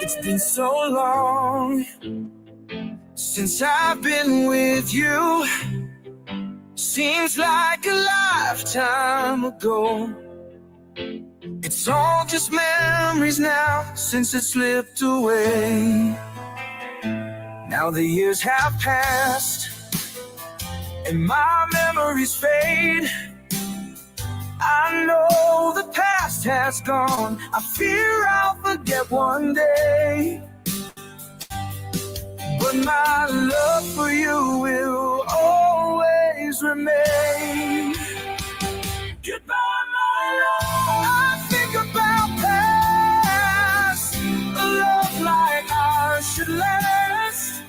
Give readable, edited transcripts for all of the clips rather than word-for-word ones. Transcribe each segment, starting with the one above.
It's been so long since I've been with you. Seems like a lifetime ago. It's all just memories now since it slipped away. Now the years have passed and my memories fade. I know the past has gone. I fear I'll forget one day. But my love for you will always remain. Goodbye, my love. I think about past. A love like ours should last.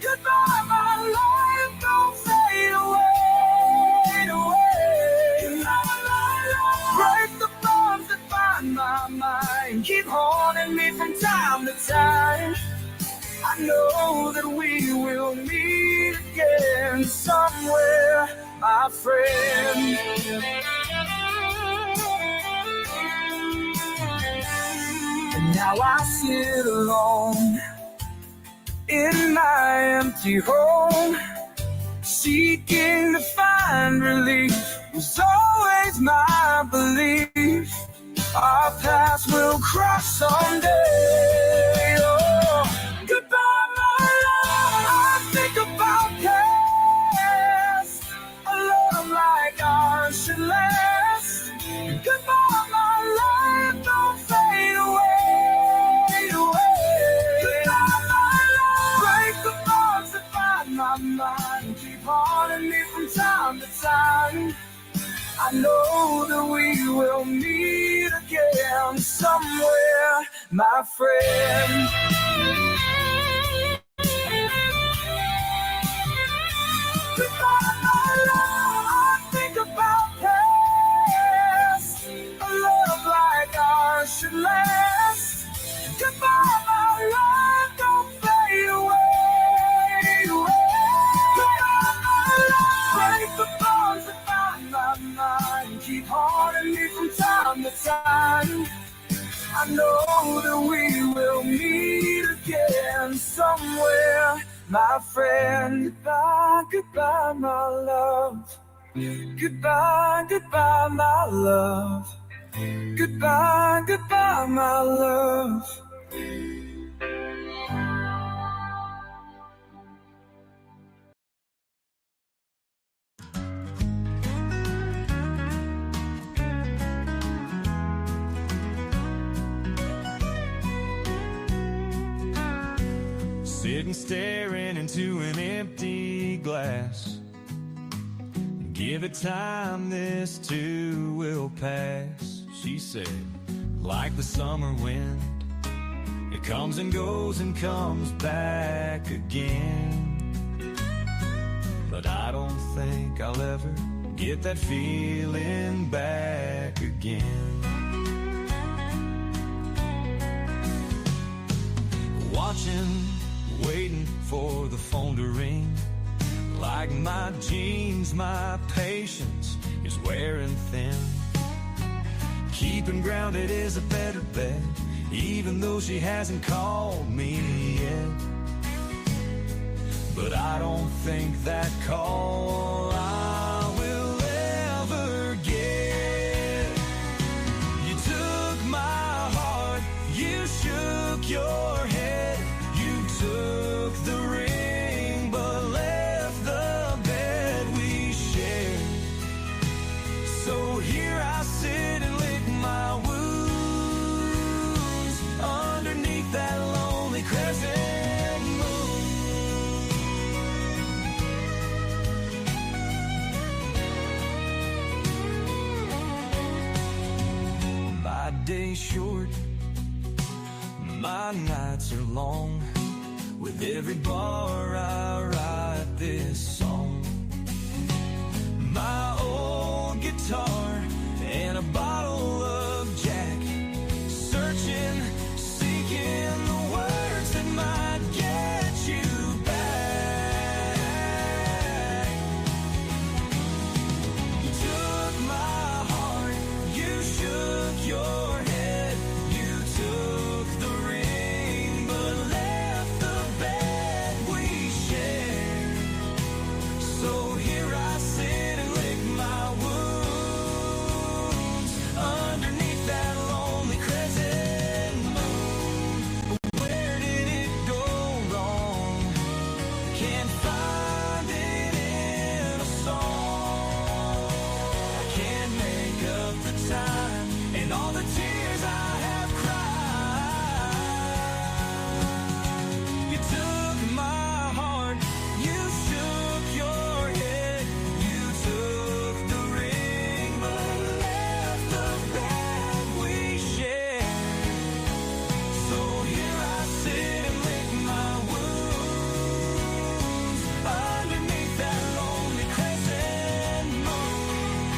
Goodbye, my life, don't fade away, away. Break the bonds that bind my mind. Keep haunting me from time to time. I know that we will meet again somewhere, my friend. And now I sit alone in my empty home, seeking to find relief. Was always my belief our paths will cross someday. Oh, goodbye, my love. I think about past. A love like ours should last. Goodbye, my life, don't fade away, away. Goodbye, my love. Break the bonds that bind my mind. Keep haunting me from time to time. I know that we will meet again somewhere, my friend. Goodbye, my love. I think about past. A love like ours should last. Goodbye, my love, don't fade away, away. Goodbye, my love. Break the bonds that bind my mind. Keep haunting me from time to time. I know that we will meet again somewhere, my friend. Goodbye, goodbye, my love. Goodbye, goodbye, my love. Goodbye, goodbye, my love. Sitting staring into an empty glass. Give it time, this too will pass, she said, like the summer wind. It comes and goes and comes back again. But I don't think I'll ever get that feeling back again. Watching, waiting for the phone to ring. Like my jeans, my patience is wearing thin. Keeping grounded is a better bet, even though she hasn't called me yet. But I don't think that call I will ever get. You took my heart, you shook your head, you took the ring, but left the bed we shared. So here I sit and lick my wounds underneath that lonely crescent moon. My day's short, my nights are long. With every bar I write this song. My old guitar and a bottle of Jack, searching, seeking the words that might get you back. You took my heart, you shook your head, you took the ring, time and all the tears I have cried. You took my heart, you shook your head, you took the ring, but left the bed we shared. So here I sit and lick my wounds underneath that lonely crescent moon.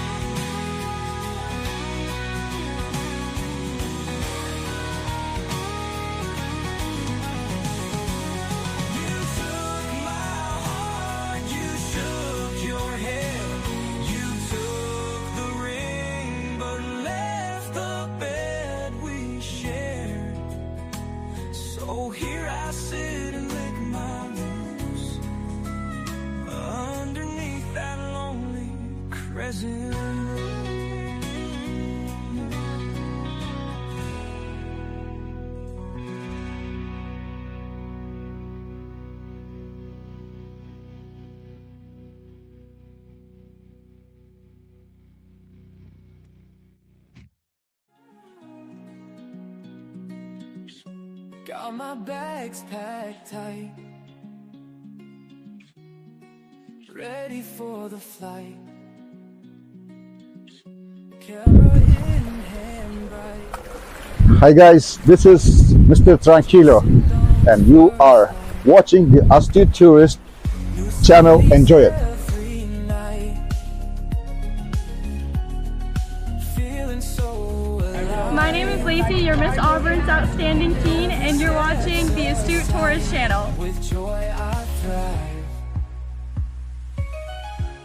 You took my heart, you shook your head, you took the ring, but left the bed we shared. So here I sit and lick my wounds underneath that lonely crescent moon. Got my bags packed tight, ready for the flight. Camera in hand bright. Hi guys, this is Mr. Tranquilo and you are watching the Astute Tourist channel. Enjoy it. Every night, feeling so alive. My name is Lacey, your Miss Auburn's Outstanding Teen, and you're watching the Astute Tourist channel. With joy I thrive.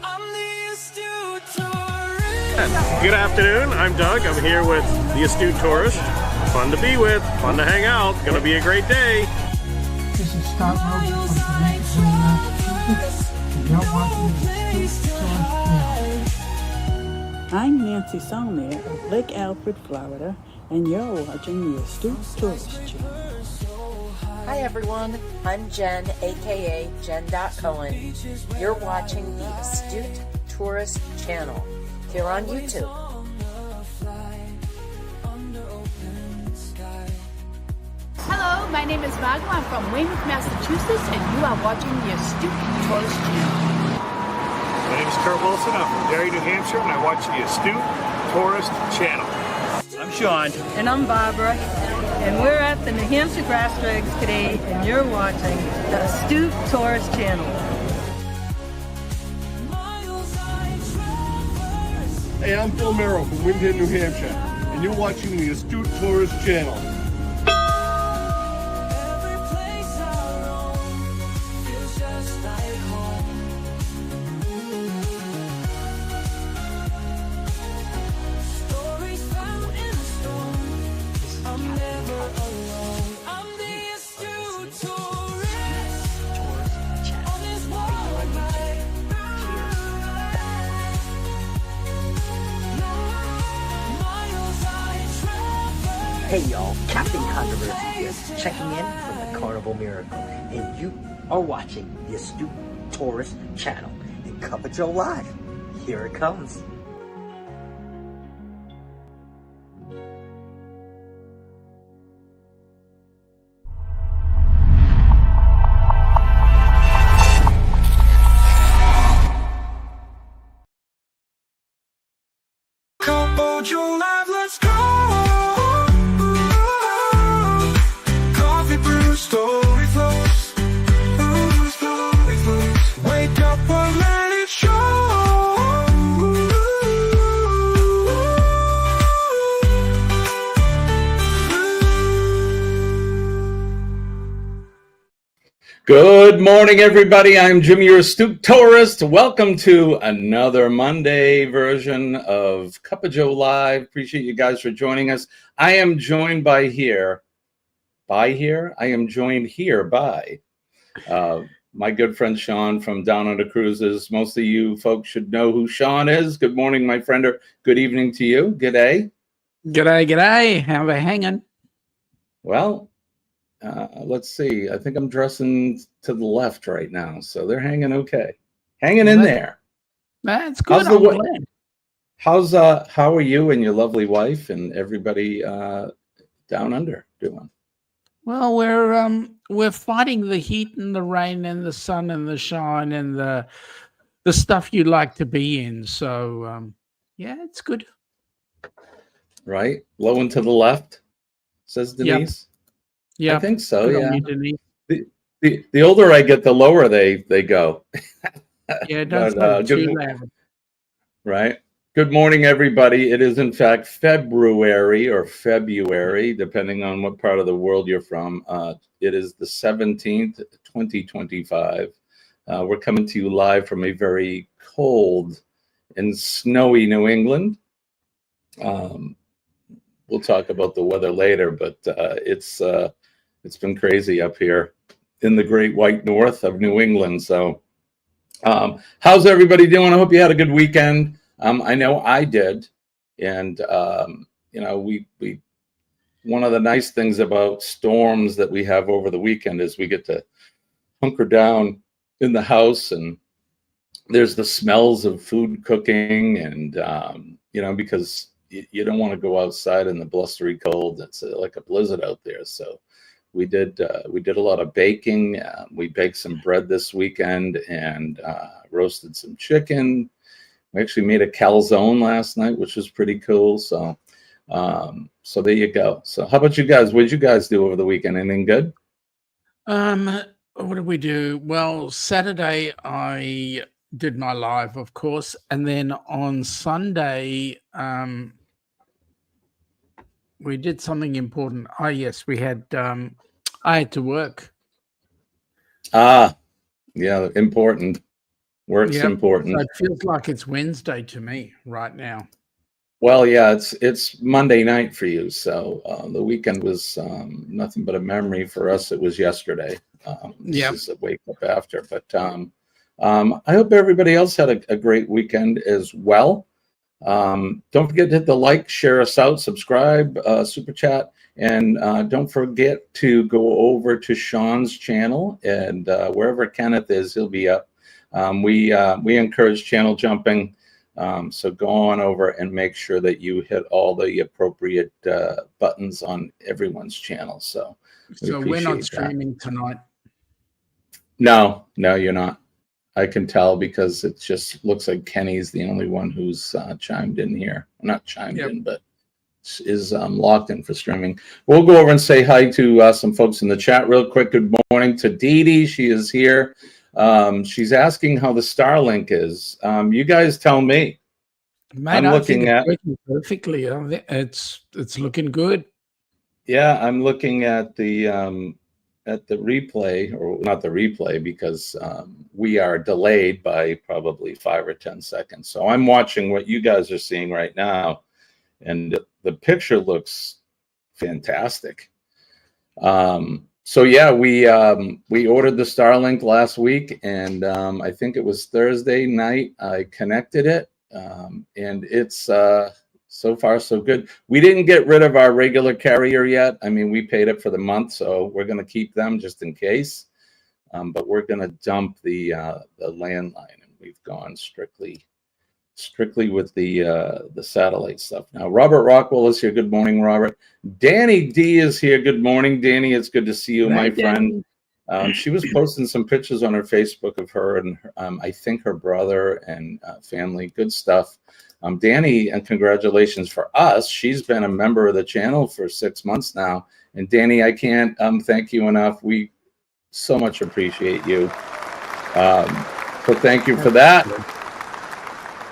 I'm the astute tourist. Good afternoon, I'm Doug. I'm here with the Astute Tourist. Fun to be with, fun to hang out. Gonna be a great day. This is Scott Rosen from Connecticut, Massachusetts, and you're watching the Astute Tourist channel. I'm Nancy Salmier of Lake Alfred, Florida, and you're watching the Astute Tourist channel. Hi everyone, I'm Jen, aka Jen.Cohen. You're watching the Astute Tourist channel here on YouTube. Hello, my name is Margo. I'm from Weymouth, Massachusetts, and you are watching the Astute Tourist channel. My name is Kurt Wilson. I'm from Derry, New Hampshire, and I watch the Astute Tourist channel. I'm Sean. And I'm Barbara, and we're at the New Hampshire Grass Drags today, and you're watching the Astute Tourist channel. Hey, I'm Phil Merrill from Windham, New Hampshire, and you're watching the Astute Tourist channel. Hey y'all, Captain Controversy here, checking in from the Carnival Miracle, and you are watching the Astute Tourist channel and Cup of Joe Live. Here it comes. Cup of Joe Live, let's go. Story flows, story flows. Wake up and let it show. Good morning, everybody. I'm Jimmy, your Astute Tourist. Welcome to another Monday version of Cup of Joe Live. Appreciate you guys for joining us. I am joined by my good friend Sean from Down Under Cruises. Most of you folks should know who Sean is. Good morning, my friend, or good evening to you. G'day. G'day. How are you hanging? Well, let's see. I think I'm dressing to the left right now, so they're hanging okay. Hanging in there. That's good. How are you and your lovely wife and everybody down under doing? Well, we're fighting the heat and the rain and the sun and the shine and the stuff you like to be in. So yeah, it's good. Right, low and to the left, says Denise. Yeah, I think so. Good on Yeah. you, Denise. The older I get, the lower they go. Yeah, don't But, say it good too mo- loud. Right. Good morning, everybody. It is in fact February, depending on what part of the world you're from. It is the 17th, 2025. We're coming to you live from a very cold and snowy New England. We'll talk about the weather later, but it's been crazy up here in the great white north of New England. So how's everybody doing? I hope you had a good weekend. I know I did. And, we one of the nice things about storms that we have over the weekend is we get to hunker down in the house, and there's the smells of food cooking, and, because you don't want to go outside in the blustery cold. It's like a blizzard out there. So we did a lot of baking. We baked some bread this weekend and roasted some chicken. We actually made a calzone last night, which was pretty cool. So there you go. So how about you guys? What did you guys do over the weekend? Anything good? What did we do? Well, Saturday I did my live, of course, and then on Sunday we did something important. Oh yes, we had I had to work. Yeah, important. Work's Yep. important. So it feels like it's Wednesday to me right now. Well, yeah, it's Monday night for you. So the weekend was nothing but a memory for us. It was yesterday. This is a wake up after. But I hope everybody else had a great weekend as well. Don't forget to hit the like, share us out, subscribe, super chat, and don't forget to go over to Sean's channel, and wherever Kenneth is, he'll be up. We encourage channel jumping, so go on over and make sure that you hit all the appropriate buttons on everyone's channel. So we're not streaming tonight. No, you're not. I can tell because it just looks like Kenny's the only one who's chimed in here. Not chimed in, but is locked in for streaming. We'll go over and say hi to some folks in the chat real quick. Good morning to Dee Dee. She is here. She's asking how the Starlink is. You guys tell me. Mate, I'm looking at working perfectly. It's looking good. Yeah, I'm looking at the replay, or not the replay, because we are delayed by probably 5 or 10 seconds. So I'm watching what you guys are seeing right now, and the picture looks fantastic. So yeah, we ordered the Starlink last week, and I think it was Thursday night I connected it, and it's so far so good. We didn't get rid of our regular carrier yet. I mean, we paid it for the month, so we're going to keep them just in case. But we're going to dump the landline, and we've gone strictly with the satellite stuff now. Robert Rockwell is here. Good morning, Robert. Danny D is here. Good morning, Danny. It's good to see you, my friend. She was posting some pictures on her Facebook of her and I think her brother and family. Good stuff. Danny, and congratulations for us. She's been a member of the channel for 6 months now. And Danny, I can't thank you enough. We so much appreciate you. So thank you for that.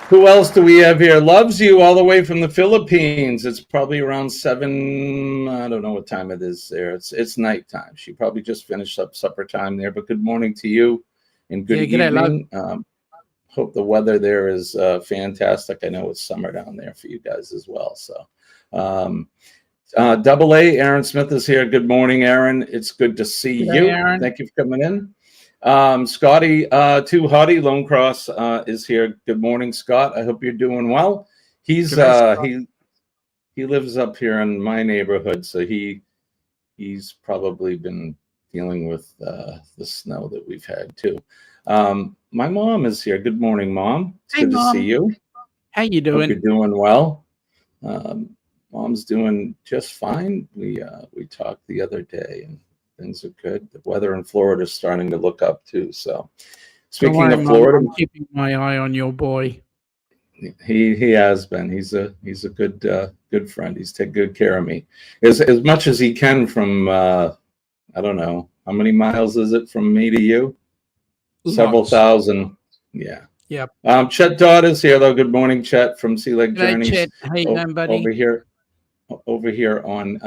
Who else do we have here? Loves you all the way from the Philippines. It's probably around 7. I don't know what time it is there. It's nighttime. She probably just finished up supper time there. But good morning to you, and good evening. Hope the weather there is fantastic. I know it's summer down there for you guys as well. So, Double A, Aaron Smith is here. Good morning, Aaron. It's good to see you. Aaron. Thank you for coming in. Scotty, Too Hottie Lone Cross is here. Good morning, Scott. I hope you're doing well. He's he lives up here in my neighborhood, so he's probably been dealing with the snow that we've had too. My mom is here. Good morning, Mom. It's good to see you. How you Hope doing? you're doing well. Mom's doing just fine. We talked the other day, and things are good. The weather in Florida is starting to look up too. So, Don't speaking worry, of Mum, Florida, I'm keeping my eye on your boy. he has been. He's a good friend. He's taken good care of me as much as he can from I don't know how many miles is it from me to you? Several Lots. thousand. Yeah. Yep. Chet Dodd is here though. Good morning, Chet from Sea Lake G'day, Journeys. Chet. How you doing, buddy? Over here on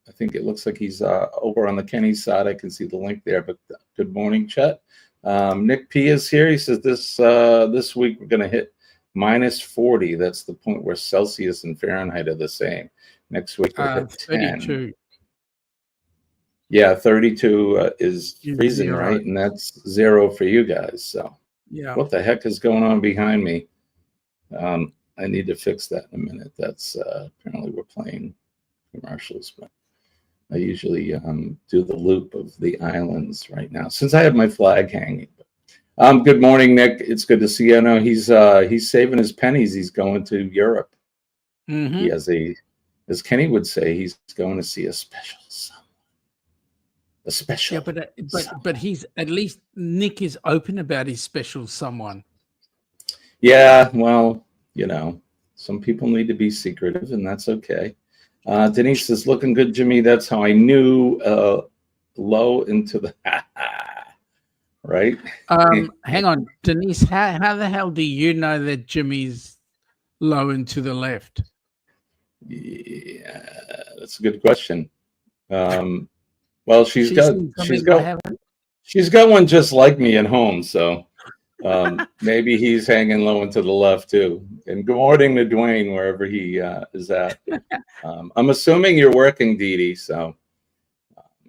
I think it looks like he's over on the Kenny side. I can see the link there, but good morning, Chet. Nick P is here. He says this week we're going to hit minus 40. That's the point where Celsius and Fahrenheit are the same. Next week we'll hit 10. 32. Yeah, 32 is Is freezing, 0. right? And that's 0 for you guys. So Yeah. what the heck is going on behind me? I need to fix that in a minute. That's apparently we're playing commercials, but I usually do the loop of the islands right now since I have my flag hanging. Good morning, Nick. It's good to see you. I know he's saving his pennies. He's going to Europe. Mm-hmm. He has as Kenny would say, he's going to see a special someone. A special. Yeah, but he's at least Nick is open about his special someone. Yeah, well, you know, some people need to be secretive, and that's okay. Denise says, looking good, Jimmy. That's how I knew low into the right. Hang on, Denise. How the hell do you know that Jimmy's low and to the left? Yeah, that's a good question. Well, she's got one just like me at home, so maybe he's hanging low and to the left too. And good morning to Dwayne wherever he is at. I'm assuming you're working, Dee Dee, so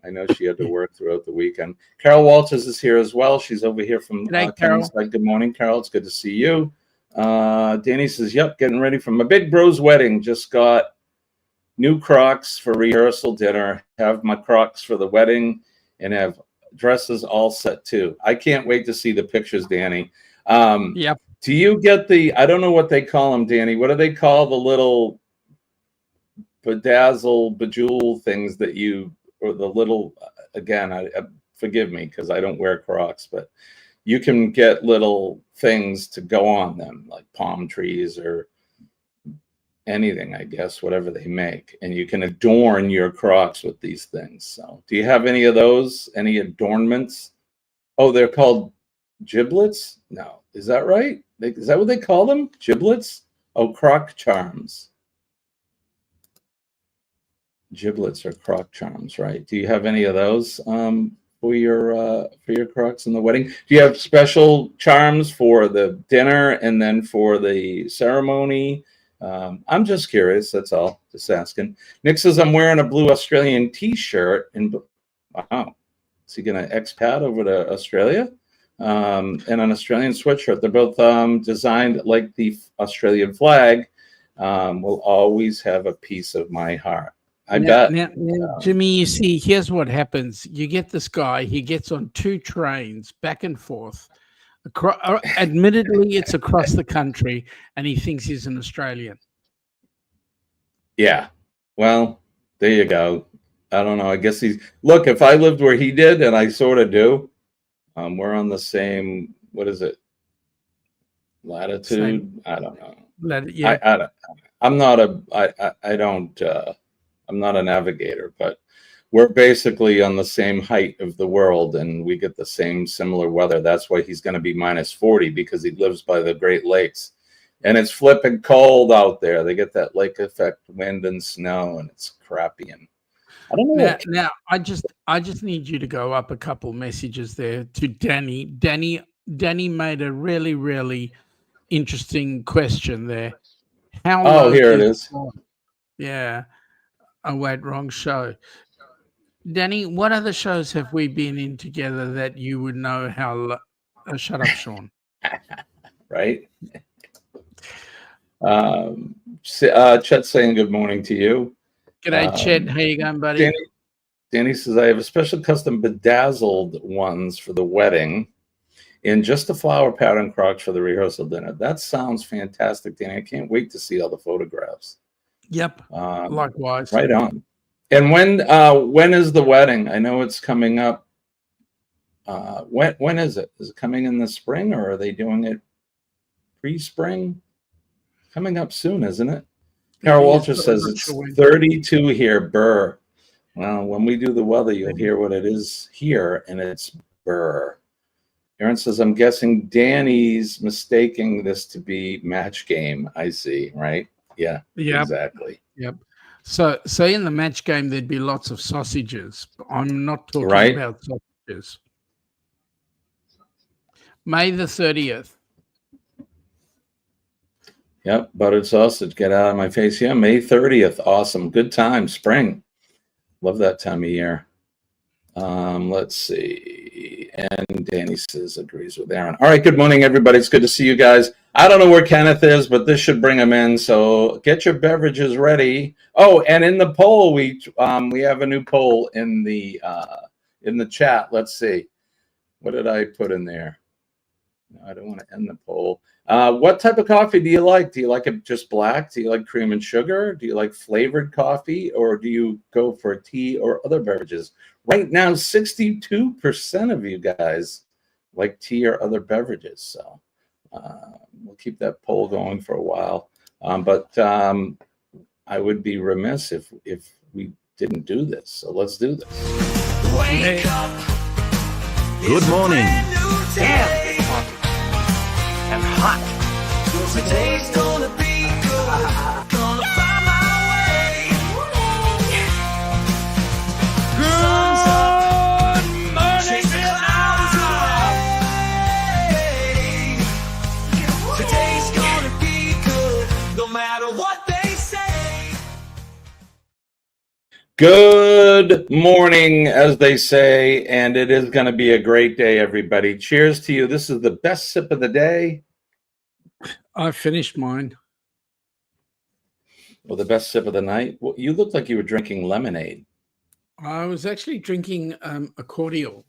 I know she had to work throughout the weekend. Carol Walters is here as well. She's over here from Carol. Good morning, Carol. It's good to see you. Danny says, yep, getting ready for my big bro's wedding. Just got new Crocs for rehearsal dinner. Have my Crocs for the wedding and have dresses all set too. I can't wait to see the pictures, Danny. Yep. Do you get I don't know what they call them, Danny. What do they call the little bejewel things that or the little, again, forgive me because I don't wear Crocs, but you can get little things to go on them, like palm trees or anything, I guess, whatever they make. And you can adorn your Crocs with these things. So do you have any of those? Any adornments? Oh, they're called giblets? No. Is that right? Is that what they call them? Giblets? Oh, Croc charms. Giblets or Croc charms, right? Do you have any of those for your Crocs in the wedding? Do you have special charms for the dinner and then for the ceremony? I'm just curious. That's all. Just asking. Nick says I'm wearing a blue Australian T-shirt. And wow, is he gonna expat over to Australia? And an Australian sweatshirt. They're both designed like the Australian flag. Will always have a piece of my heart. I bet. Now, Jimmy, you see, here's what happens. You get this guy, he gets on 2 trains back and forth. Admittedly, it's across the country, and he thinks he's an Australian. Yeah. Well, there you go. I don't know. I guess look, if I lived where he did, and I sort of do, we're on the same, what is it? Latitude? I don't know. Yeah. I'm not I'm not a navigator, but we're basically on the same height of the world and we get the same similar weather. That's why he's going to be minus 40 because he lives by the Great Lakes and it's flipping cold out there. They get that lake effect wind and snow and it's crappy. And I don't know. Now I just need you to go up a couple messages there to Danny. Danny made a really, really interesting question there. Here it is. Yeah. Oh, wait, wrong show. Danny, what other shows have we been in together that you would know how shut up, Sean. Right? Chet's saying good morning to you. G'day, Chet. How you going, buddy? Danny says, I have a special custom bedazzled ones for the wedding. in just a flower pattern Crocs for the rehearsal dinner. That sounds fantastic, Danny. I can't wait to see all the photographs. Yep. Likewise. Right on. And when is the wedding? I know it's coming up. When is it? Is it coming in the spring, or are they doing it pre-spring? Coming up soon, isn't it? Carol Walter says it's 32 here, Burr. Well, when we do the weather, you'll hear what it is here, and it's Burr. Aaron says, I'm guessing Danny's mistaking this to be match game. I see, right? Yeah, Yep. exactly. Yep. So in the match game, there'd be lots of sausages. I'm not talking Right. about sausages. May the 30th. Yep, buttered sausage, get out of my face. Yeah, May 30th. Awesome. Good time. Spring. Love that time of year. Let's see. And Danny says agrees with Aaron. All right, good morning, everybody. It's good to see you guys. I don't know where Kenneth is, but this should bring him in. So get your beverages ready. Oh, and in the poll, we have a new poll in the chat. Let's see. What did I put in there? No, I don't want to end the poll. What type of coffee do you like? Do you like it just black? Do you like cream and sugar? Do you like flavored coffee? Or do you go for tea or other beverages? Right now, 62% of you guys like tea or other beverages. So we'll keep that poll going for a while. But I would be remiss if we didn't do this. So let's do this. Wake up. Good morning. Damn. And hot. Today's gonna be good. Gonna find my way. Sun's up. Chase the clouds away. Today's gonna be good. No matter what they say. Good morning, as they say, and it is going to be a great day, everybody. Cheers to you. This is the best sip of the day. I finished mine. Well, the best sip of the night. Well, you look like you were drinking lemonade. I was actually drinking a cordial.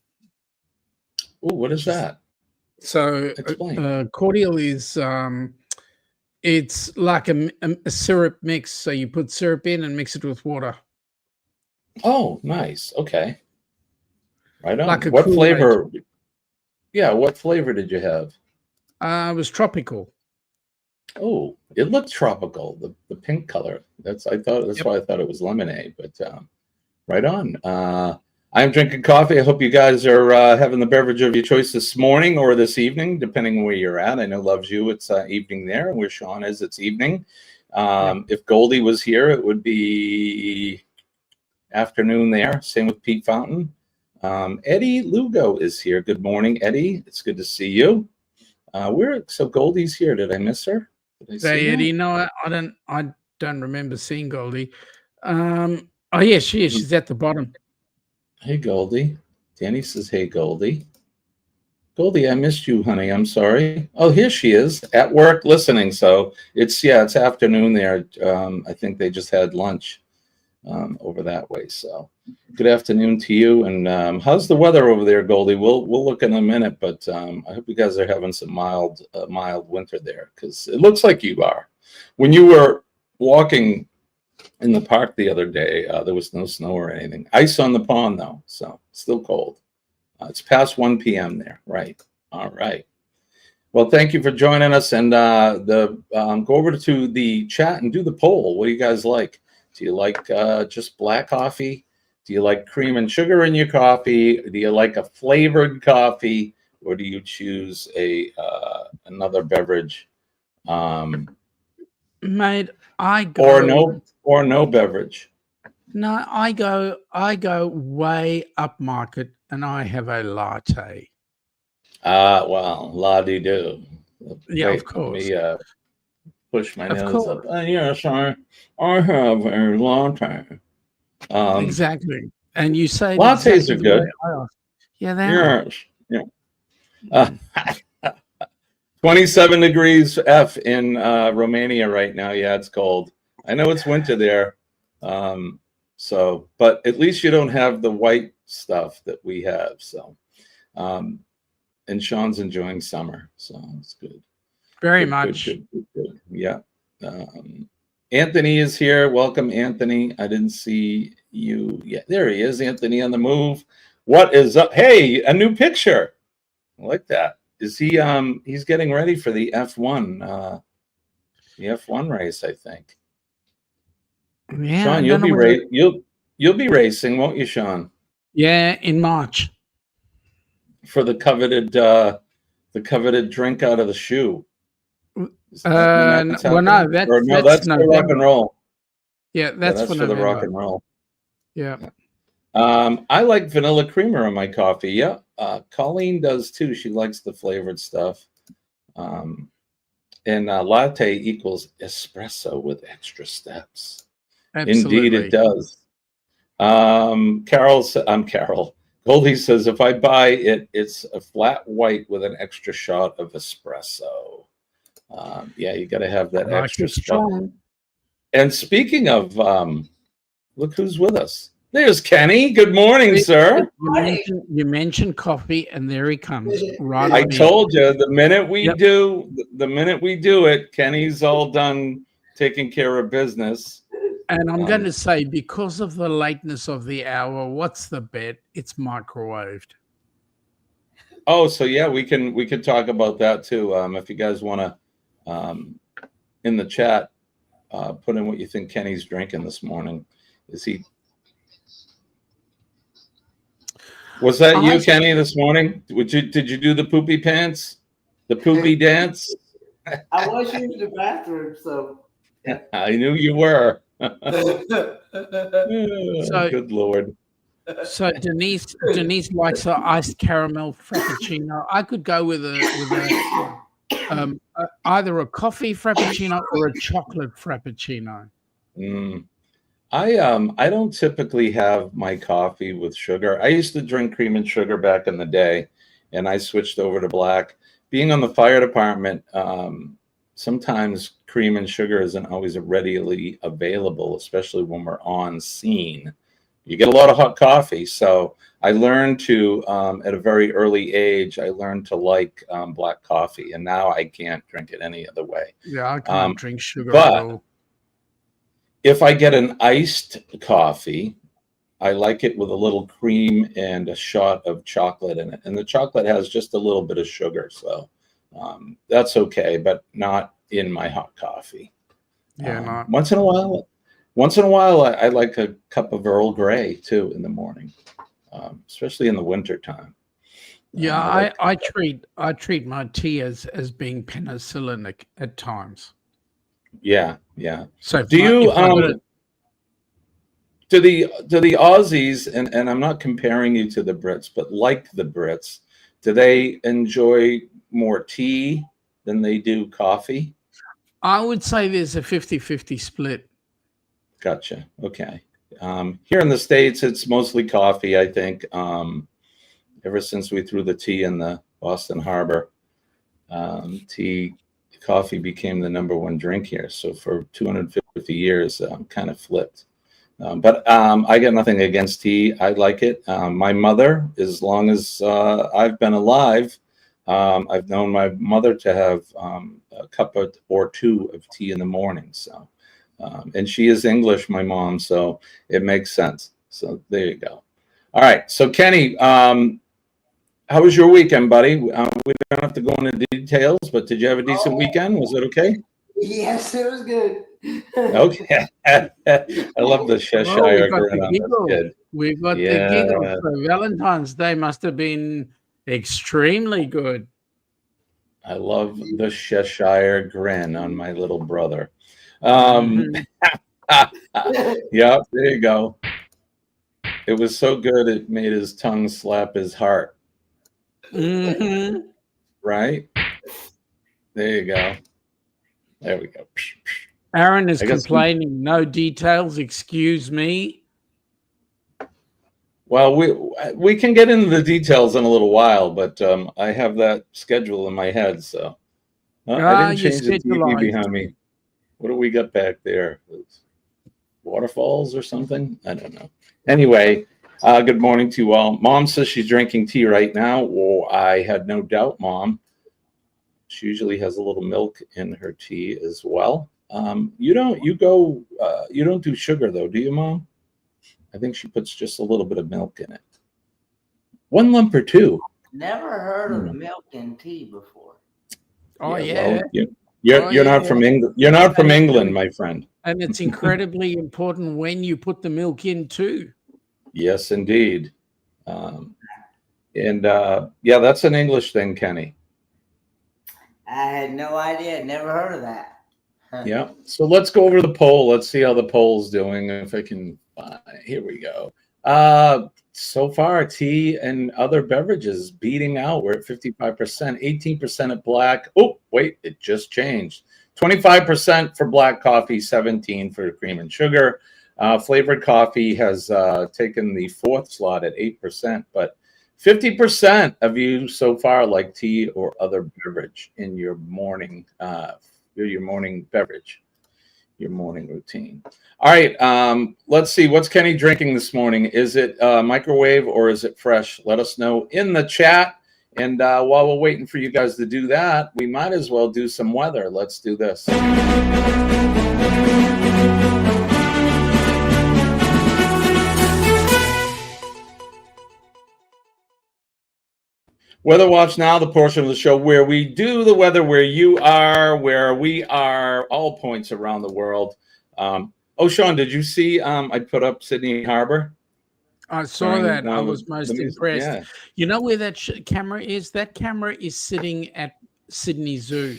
Oh, what is that? So cordial is it's like a syrup mix. So you put syrup in and mix it with water. Oh, nice. Okay. Right on. Like a What Kool-Aid. flavor? Yeah, what flavor did you have? It was tropical. Oh, it looked tropical. The pink color. That's why I thought it was lemonade. But right on. I'm drinking coffee. I hope you guys are having the beverage of your choice this morning or this evening, depending on where you're at. I know Loves You, it's evening there, and where Sean is, it's evening. If Goldie was here, it would be afternoon there. Same with Pete Fountain. Eddie Lugo is here. Good morning, Eddie. It's good to see you. So Goldie's here. Did I miss her? Did I see Hey, her? Eddie, no, I don't remember seeing Goldie. Oh yeah, she is. She's at the bottom. Hey, Goldie. Danny says, hey, Goldie. Goldie, I missed you, honey. I'm sorry. Oh, here she is at work listening. So it's afternoon there. I think they just had lunch over that way. So good afternoon to you. And how's the weather over there, Goldie? We'll look in a minute, but I hope you guys are having some mild winter there, because it looks like you are. When you were walking in the park the other day, there was no snow or anything. Ice on the pond, though, so still cold. It's past 1 p.m. there, right? All right. Well, thank you for joining us, and go over to the chat and do the poll. What do you guys like? Do you like just black coffee? Do you like cream and sugar in your coffee? Do you like a flavored coffee, or do you choose another beverage? Mate, I go or no beverage. No, I go way up market, and I have a latte. Well, la-di-do. Yeah, Wait, of course. Let me push my Of nose course. up. Yes, I have a latte. Exactly. And you say it Lattes exactly are the good. way I ask. Yeah, they are. Yes. Yeah. 27 degrees F in Romania right now. Yeah, it's cold. I know it's winter there. But at least you don't have the white stuff that we have. So, and and Sean's enjoying summer, so it's good. Very Good, much. good. Yeah. Anthony is here. Welcome, Anthony. I didn't see you yet. There he is, Anthony on the move. What is up? Hey, a new picture. I like that. Is he he's getting ready for the F1 race, I think. Yeah, Sean, you'll be racing, won't you, Sean? Yeah, in March. For the coveted drink out of the shoe. Well, no, that's the rock and roll. Yeah, that's for the rock and roll. Yeah. I like vanilla creamer in my coffee. Yeah. Colleen does too. She likes the flavored stuff. And latte equals espresso with extra steps. Absolutely. Indeed, it does. Carol. Goldie says, if I buy it, it's a flat white with an extra shot of espresso. Yeah, you got to have that extra shot. And speaking of, look who's with us. There's Kenny. Good morning, sir. You mentioned coffee, and there he comes. Right. I told you the minute we do it, Kenny's all done taking care of business. And I'm going to say, because of the lateness of the hour, what's the bet? It's microwaved. Oh, so yeah, we can talk about that too. If you guys want to, in the chat, put in what you think Kenny's drinking this morning. Was that you, Kenny, this morning? Did you do the poopy pants? The poopy dance? I was using the bathroom, so I knew you were. So, good Lord. So Denise likes her iced caramel frappuccino. I could go with either a coffee frappuccino or a chocolate frappuccino. I don't typically have my coffee with sugar. I used to drink cream and sugar back in the day, and I switched over to black. Being on the fire department, sometimes cream and sugar isn't always readily available, especially when we're on scene. You get a lot of hot coffee. So I learned to, at a very early age, I learned to like black coffee, and now I can't drink it any other way. Yeah, I can't drink sugar but at all. If I get an iced coffee, I like it with a little cream and a shot of chocolate in it. And the chocolate has just a little bit of sugar. So that's okay, but not in my hot coffee. Yeah, Once in a while, I like a cup of Earl Grey too in the morning, especially in the winter time. Yeah, I treat my tea as being penicillinic at times. Yeah. So do the Aussies, and I'm not comparing you to the Brits, but like the Brits, do they enjoy more tea than they do coffee? I would say there's a 50-50 split. Gotcha. Okay. Here in the States, it's mostly coffee, I think. Ever since we threw the tea in the Boston Harbor, coffee became the #1 drink here. So for 250 years, kind of flipped. But I got nothing against tea. I like it. My mother, as long as I've been alive, I've known my mother to have a cup or two of tea in the morning. So, and she is English, my mom, so it makes sense. So there you go. All right. So Kenny, how was your weekend, buddy? We don't have to go into details, but did you have a decent weekend? Was it okay? yes, it was good. Okay. I love the Cheshire grin on this kid. We've got the giggle. So Valentine's Day must have been extremely good. I love the Cheshire grin on my little brother. Yeah, there you go. It was so good it made his tongue slap his heart. Right? There you go. There we go. Aaron is complaining. No details. Excuse me. Well, we can get into the details in a little while, but I have that schedule in my head, so I didn't change the TV behind me. What do we got back there? Waterfalls or something? I don't know. Anyway, Good morning to you all. Mom says she's drinking tea right now. Oh, I had no doubt, Mom. She usually has a little milk in her tea as well. You don't do sugar though, do you, Mom? I think she puts just a little bit of milk in it. 1 lump or 2. Never heard of milk in tea before. Oh Well, you're not from England. You're not from England, my friend. And it's incredibly important when you put the milk in too. Yes, indeed. Yeah, that's an English thing, Kenny. I had no idea. Never heard of that. Yeah. So let's go over the poll. Let's see how the poll's doing. If I can find, here we go. So far, tea and other beverages beating out. We're at 55%, 18% at black. Oh, wait, it just changed. 25% for black coffee, 17% for cream and sugar. Flavored coffee has taken the 4th slot at 8%, but 50% of you so far like tea or other beverage in your morning beverage, your morning routine. All right, let's see. What's Kenny drinking this morning? Is it microwave or is it fresh? Let us know in the chat. And while we're waiting for you guys to do that, we might as well do some weather. Let's do this. Weather Watch Now, the portion of the show where we do the weather where you are, where we are, all points around the world. Oh, Sean, did you see I put up Sydney Harbor? I saw that. I was most impressed. Yeah. You know where that camera is? That camera is sitting at Sydney Zoo.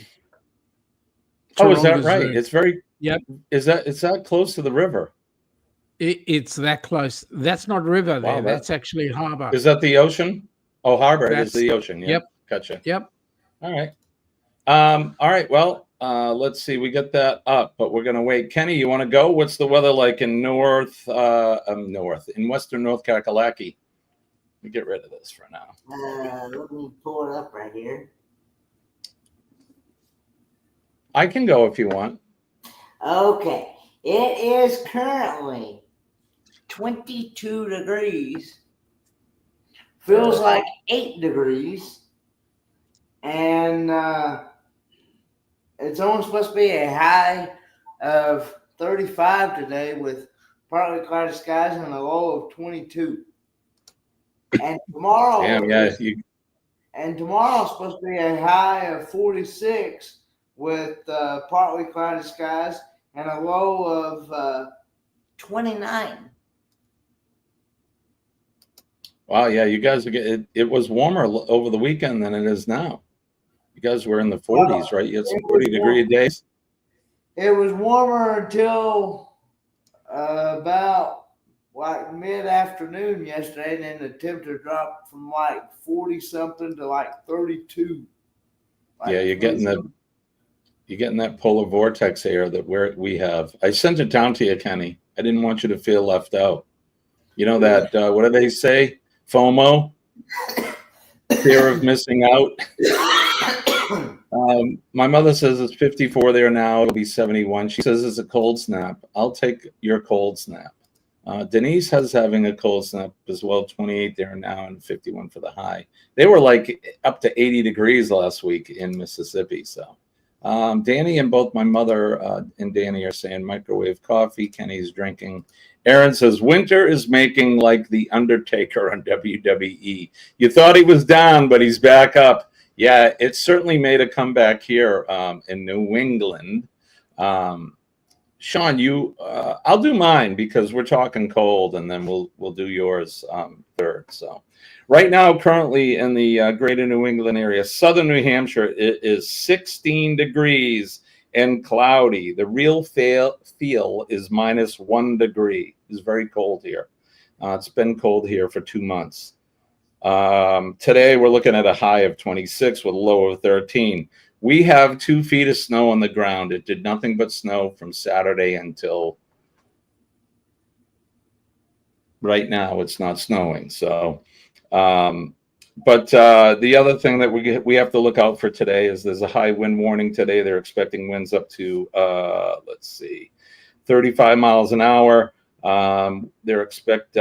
Oh, is that right? Zoo. It's very. Yep. Is that close to the river? It's that close. That's not river there. Wow, that's actually harbor. Is that the ocean? Oh, harbor. It is the ocean. Yeah. Yep. Gotcha. Yep. All right. All right. Well, let's see. We get that up, but we're gonna wait. Kenny, you want to go? What's the weather like in in western North Kakalaki? Let me get rid of this for now. Let me pull it up right here. I can go if you want. Okay. It is currently 22 degrees. Feels like 8 degrees. And it's only supposed to be a high of 35 today with partly cloudy skies and a low of 22. And tomorrow, and tomorrow is supposed to be a high of 46 with partly cloudy skies and a low of 29. Wow, yeah, you guys are getting it was warmer over the weekend than it is now. You guys were in the 40s, right? You had some 40-degree days. It was warmer until about like mid-afternoon yesterday, and then the temperature dropped from like 40-something to like 32. Yeah, you're getting that polar vortex air that we have. I sent it down to you, Kenny. I didn't want you to feel left out. You know that what do they say? FOMO, fear of missing out. My mother says it's 54 there now. It'll be 71. She says it's a cold snap. I'll take your cold snap. Denise has having a cold snap as well. 28 there now and 51 for the high. They were like up to 80 degrees last week in Mississippi. So Danny and both my mother and Danny are saying microwave coffee. Kenny's drinking. Aaron says winter is making like the Undertaker on WWE. You thought he was down, but he's back up. Yeah, it certainly made a comeback here in New England. Sean, I'll do mine because we're talking cold, and then we'll do yours third. So, right now, currently in the greater New England area, southern New Hampshire, it is 16 degrees and cloudy. The real feel is -1 degree. It's very cold here. It's been cold here for 2 months. Today, we're looking at a high of 26 with a low of 13. We have 2 feet of snow on the ground. It did nothing but snow from Saturday until right now. It's not snowing. So, but the other thing that we have to look out for today is there's a high wind warning today. They're expecting winds up to, 35 miles an hour. They expect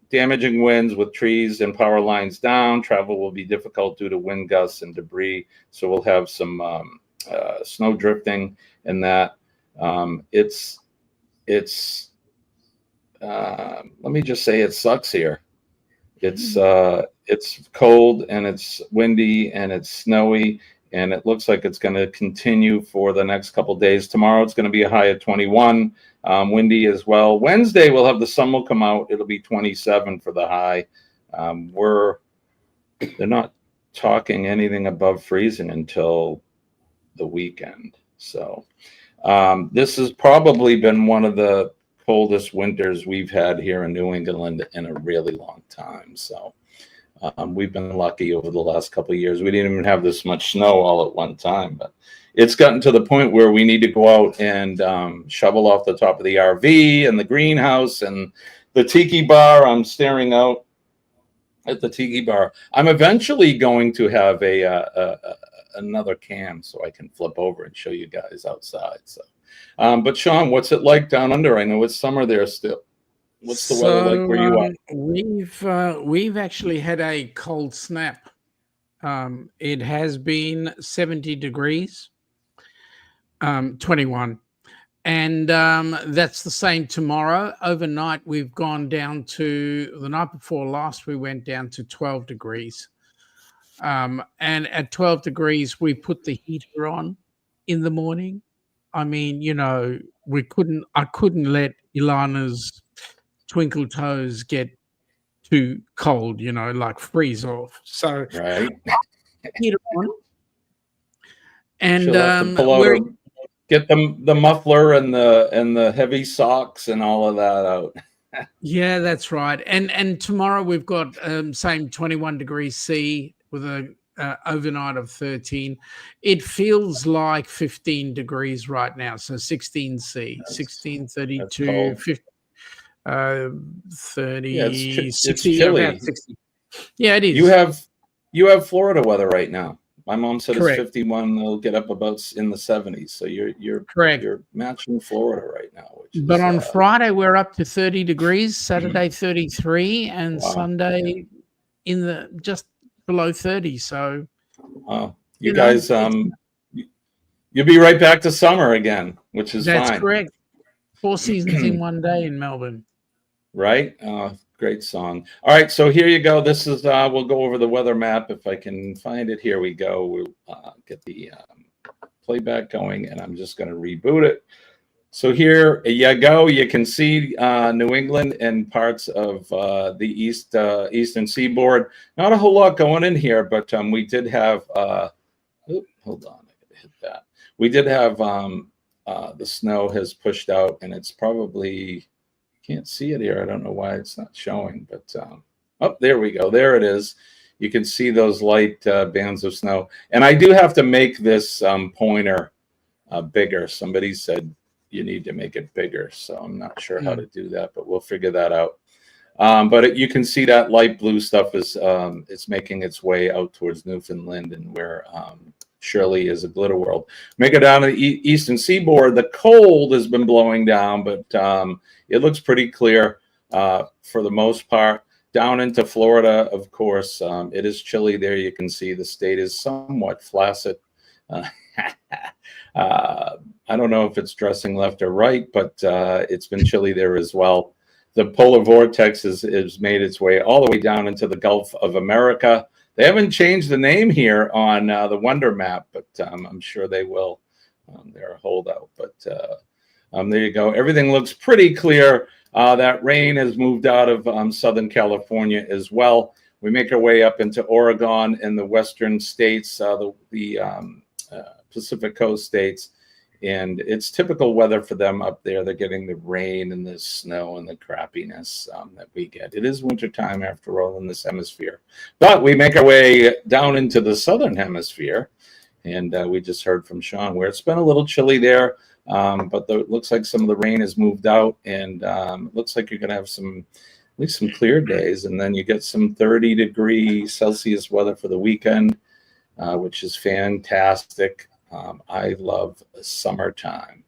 damaging winds with trees and power lines down. Travel will be difficult due to wind gusts and debris. So we'll have some snow drifting in that. Let me just say it sucks here. It's cold and it's windy and it's snowy, and it looks like it's going to continue for the next couple days. Tomorrow it's going to be a high of 21, windy as well. Wednesday we'll have the sun will come out. It'll be 27 for the high. They're not talking anything above freezing until the weekend. So this has probably been one of the coldest winters we've had here in New England in a really long time. So we've been lucky over the last couple of years. We didn't even have this much snow all at one time, but it's gotten to the point where we need to go out and shovel off the top of the RV and the greenhouse and the tiki bar. I'm staring out at the tiki bar. I'm eventually going to have another cam so I can flip over and show you guys outside. So, but Sean, what's it like down under? I know it's summer there still. What's the weather like where you are? We've actually had a cold snap. It has been 70 degrees, 21. And that's the same tomorrow. Overnight, we've gone down to, the night before last, we went down to 12 degrees. And at 12 degrees, we put the heater on in the morning. I mean, you know, I couldn't let Ilana's twinkle toes get too cold, you know, like freeze off. So right. Heater on. And get the muffler and the heavy socks and all of that out. Yeah, that's right. And tomorrow we've got same 21 degrees C with a overnight of 13. It feels like 15 degrees right now. So 16 C, 16, 32, 50, 30, yeah, 60, it's chilly. about 60. Yeah, it is. You have Florida weather right now. My mom said Correct. It's 51. They'll get up about in the 70s. So you're correct. You're matching Florida right now. But on Friday we're up to 30 degrees. Saturday 33, and wow. Sunday in the just below 30. So, you guys, you'll be right back to summer again, which is that's fine. correct. 4 seasons in one day in Melbourne. Right. Great song. All right, so here you go. This is we'll go over the weather map if I can find it. Here we go. We'll get the playback going, and I'm just going to reboot it. So here you go. You can see New England and parts of the eastern seaboard. Not a whole lot going in here, but we did have. Hold on, I gotta hit that. We did have the snow has pushed out, and it's probably. Can't see it here. I don't know why it's not showing, but oh, there we go. There it is. You can see those light bands of snow. And I do have to make this pointer bigger. Somebody said you need to make it bigger, so I'm not sure how to do that, but we'll figure that out. But you can see that light blue stuff is it's making its way out towards Newfoundland and where Shirley is a glitter world. Make it down to the eastern seaboard. The cold has been blowing down, but it looks pretty clear for the most part. Down into Florida, of course, it is chilly there. You can see the state is somewhat flaccid. I don't know if it's dressing left or right, but it's been chilly there as well. The polar vortex has made its way all the way down into the Gulf of America. They haven't changed the name here on the Wonder Map, but I'm sure they will. They're a holdout, but there you go. Everything looks pretty clear. That rain has moved out of Southern California as well. We make our way up into Oregon and the western states, the Pacific Coast states, and it's typical weather for them up there. They're getting the rain and the snow and the crappiness that we get. It is wintertime after all in this hemisphere. But we make our way down into the southern hemisphere, and we just heard from Sean where it's been a little chilly there, but it looks like some of the rain has moved out, and it looks like you're going to have at least some clear days, and then you get some 30-degree Celsius weather for the weekend, which is fantastic. I love summertime.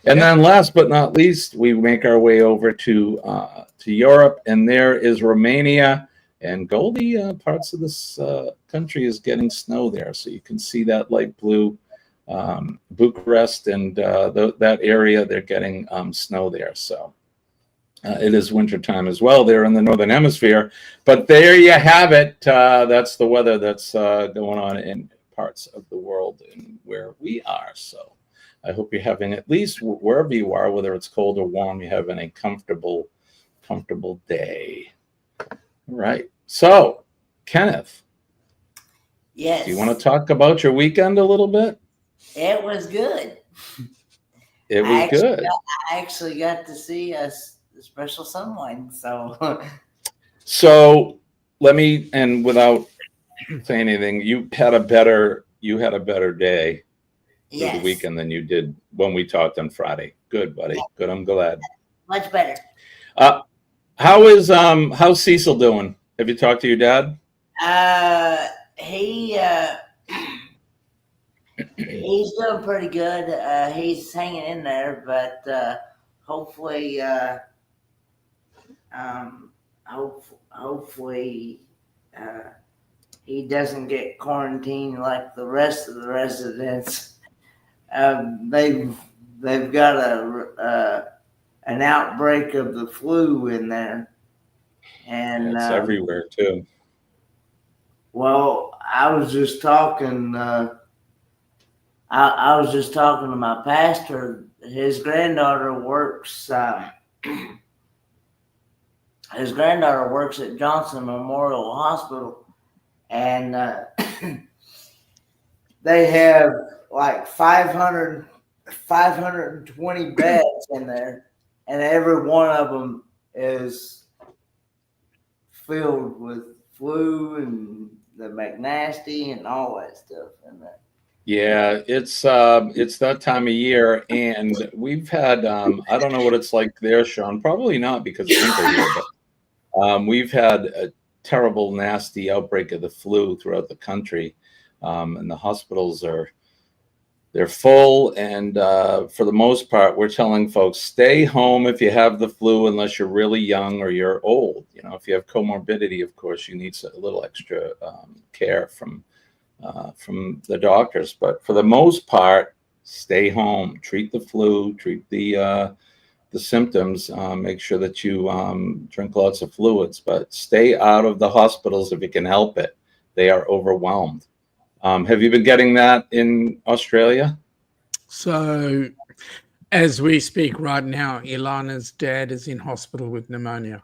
And then last but not least, we make our way over to Europe, and there is Romania. And Goldie, parts of this country is getting snow there. So you can see that light blue. Bucharest and that area, they're getting snow there. So it is wintertime as well there in the Northern Hemisphere. But there you have it. That's the weather that's going on in parts of the world and where we are. So I hope you're having, at least wherever you are, whether it's cold or warm, you're having a comfortable day. All right. So, Kenneth. Yes. Do you want to talk about your weekend a little bit? It was good. It was good. I actually got to see a special someone. So, let me, and without saying anything, you had a better day for the weekend than you did when we talked on Friday. Good, buddy. Good. I'm glad. Much better. How's Cecil doing? Have you talked to your dad? He's doing pretty good. He's hanging in there, but hopefully he doesn't get quarantined like the rest of the residents. They've got an outbreak of the flu in there, and it's everywhere too. Well, I was just talking. I was just talking to my pastor. His granddaughter works. His granddaughter works at Johnson Memorial Hospital, and they have like 520 beds in there, and every one of them is filled with flu and the McNasty and all that stuff in there. Yeah, it's that time of year, and we've had I don't know what it's like there, Sean. Probably not because it's winter here, but we've had a terrible, nasty outbreak of the flu throughout the country, and the hospitals they're full. And for the most part, we're telling folks stay home if you have the flu, unless you're really young or you're old. You know, if you have comorbidity, of course, you need a little extra care from the doctors, but for the most part, stay home. Treat the flu. Treat the symptoms. Make sure that you drink lots of fluids, but stay out of the hospitals if you can help it. They are overwhelmed. Have you been getting that in Australia? So, as we speak right now, Ilana's dad is in hospital with pneumonia.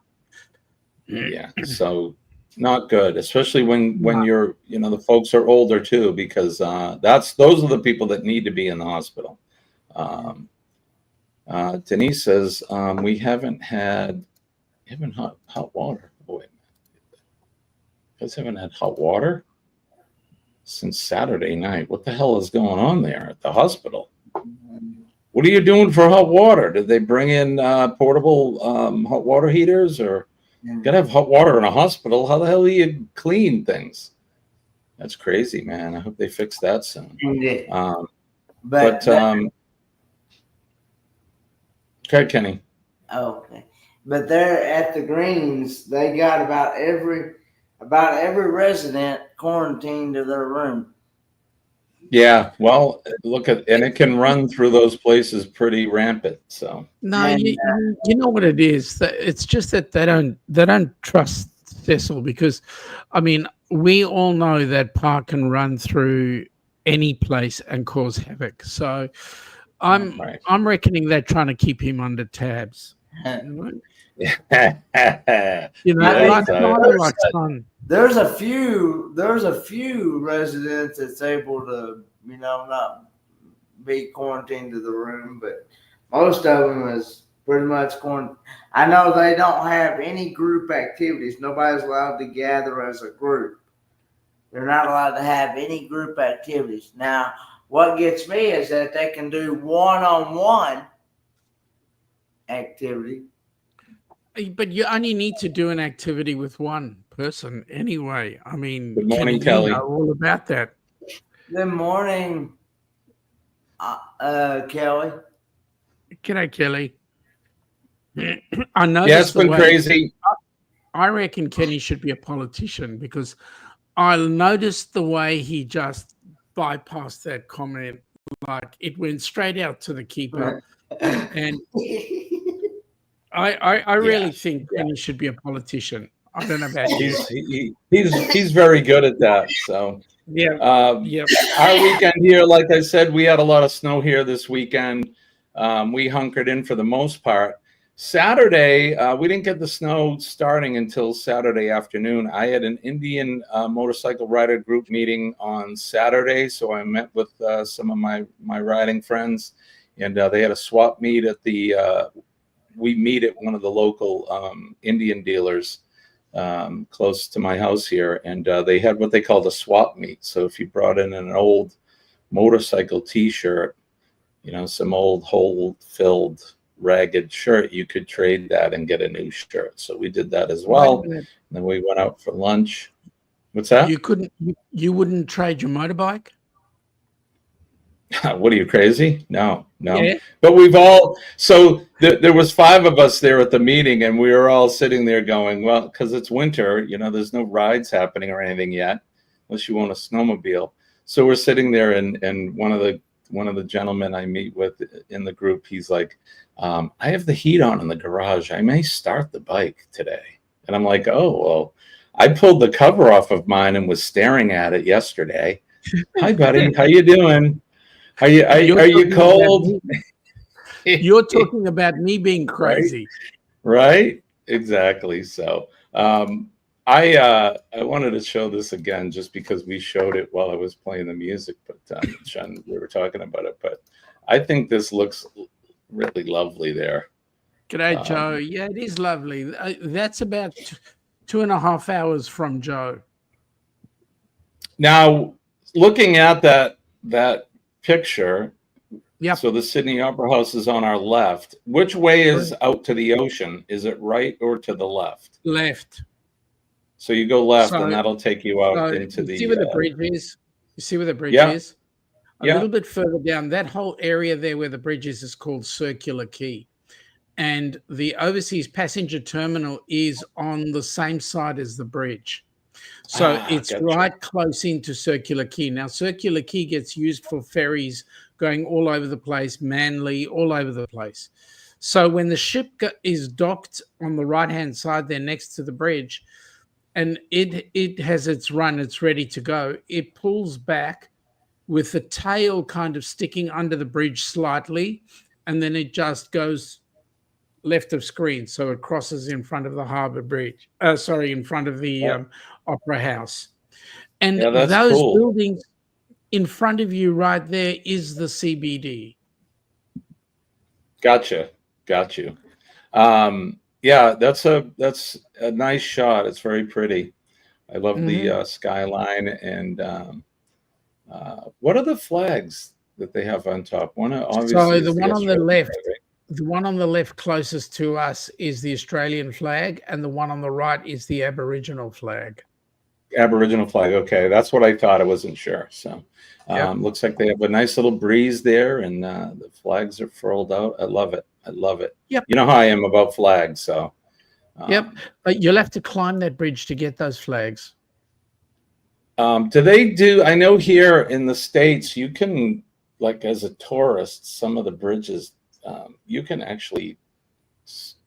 Yeah. So. Not good, especially when you're, the folks are older too, because those are the people that need to be in the hospital. Denise says we haven't had hot water. Oh, wait, you guys haven't had hot water since Saturday night. What the hell is going on there at the hospital? What are you doing for hot water? Did they bring in portable hot water heaters, or? You gotta have hot water in a hospital. How the hell do you clean things? That's crazy, man. I hope they fix that soon. Okay, Kenny. Okay, but they're at the Greens. They got about every resident quarantined to their room. Yeah, well, and it can run through those places pretty rampant. So no, you know what it is. It's just that they don't trust Cecil, because, I mean, we all know that Park can run through any place and cause havoc. So I'm reckoning they're trying to keep him under tabs. There's a few residents that's able to, not be quarantined to the room, but most of them is pretty much quarantined. I know they don't have any group activities. Nobody's allowed to gather as a group. They're not allowed to have any group activities. Now, what gets me is that they can do one-on-one activity. But you only need to do an activity with one person anyway. I mean, good morning, Kelly. Know all about that. Good morning, Kelly. G'day, Kelly. I know. Yeah, it's been crazy. I reckon Kenny should be a politician because I noticed the way he just bypassed that comment. Like it went straight out to the keeper. And I really think Kenny should be a politician. I don't know about you. He's very good at that. So yeah. Our weekend here, like I said, we had a lot of snow here this weekend. We hunkered in for the most part. Saturday, we didn't get the snow starting until Saturday afternoon. I had an Indian motorcycle rider group meeting on Saturday, so I met with some of my riding friends, and they had a swap meet at the. We meet at one of the local Indian dealers close to my house here, and they had what they called a swap meet. So if you brought in an old motorcycle T-shirt, you know, some old hole-filled ragged shirt, you could trade that and get a new shirt. So we did that as well. And then we went out for lunch. What's that? You wouldn't trade your motorbike? What are you, crazy? No. Yeah. But we've all, so there was 5 of us there at the meeting, and we were all sitting there going, well, because it's winter, you know, there's no rides happening or anything yet, unless you want a snowmobile. So we're sitting there, and one of the gentlemen I meet with in the group, he's like, I have the heat on in the garage. I may start the bike today. And I'm like, oh, well, I pulled the cover off of mine and was staring at it yesterday. Hi, buddy. How you doing? Are you cold? You're talking about me being crazy. Right? Exactly. So I wanted to show this again just because we showed it while I was playing the music, but Sean, we were talking about it. But I think this looks really lovely there. G'day, Joe. Yeah, it is lovely. That's about 2.5 hours from Joe. Now, looking at that picture, yeah. So the Sydney Opera House is on our left. Which way is out to the ocean? Is it right or to the left? Left. So you go left, and that'll take you out into the. See where the bridge is? You see where the bridge is? A little bit further down, that whole area there where the bridge is called Circular Quay. And the overseas passenger terminal is on the same side as the bridge. So it's right close into Circular Quay. Now, Circular Quay gets used for ferries going all over the place, Manly, all over the place. So when the ship is docked on the right-hand side there next to the bridge, and it has its run, it's ready to go, it pulls back with the tail kind of sticking under the bridge slightly, and then it just goes left of screen. So it crosses in front of the Harbour Bridge. In front of the Opera House. And those buildings in front of you right there is the CBD. Gotcha. Got you. Yeah, that's a nice shot. It's very pretty. I love the skyline. And what are the flags that they have on top? One obviously. So the one on the left, the one on the left closest to us is the Australian flag, and the one on the right is the Aboriginal flag. Aboriginal flag. Okay, that's what I thought. I wasn't sure. So looks like they have a nice little breeze there, and the flags are furled out. I love it. I love it. Yep. You know how I am about flags, so. Yep, but you'll have to climb that bridge to get those flags. Do they do? I know here in the States, you can, like as a tourist, some of the bridges, you can actually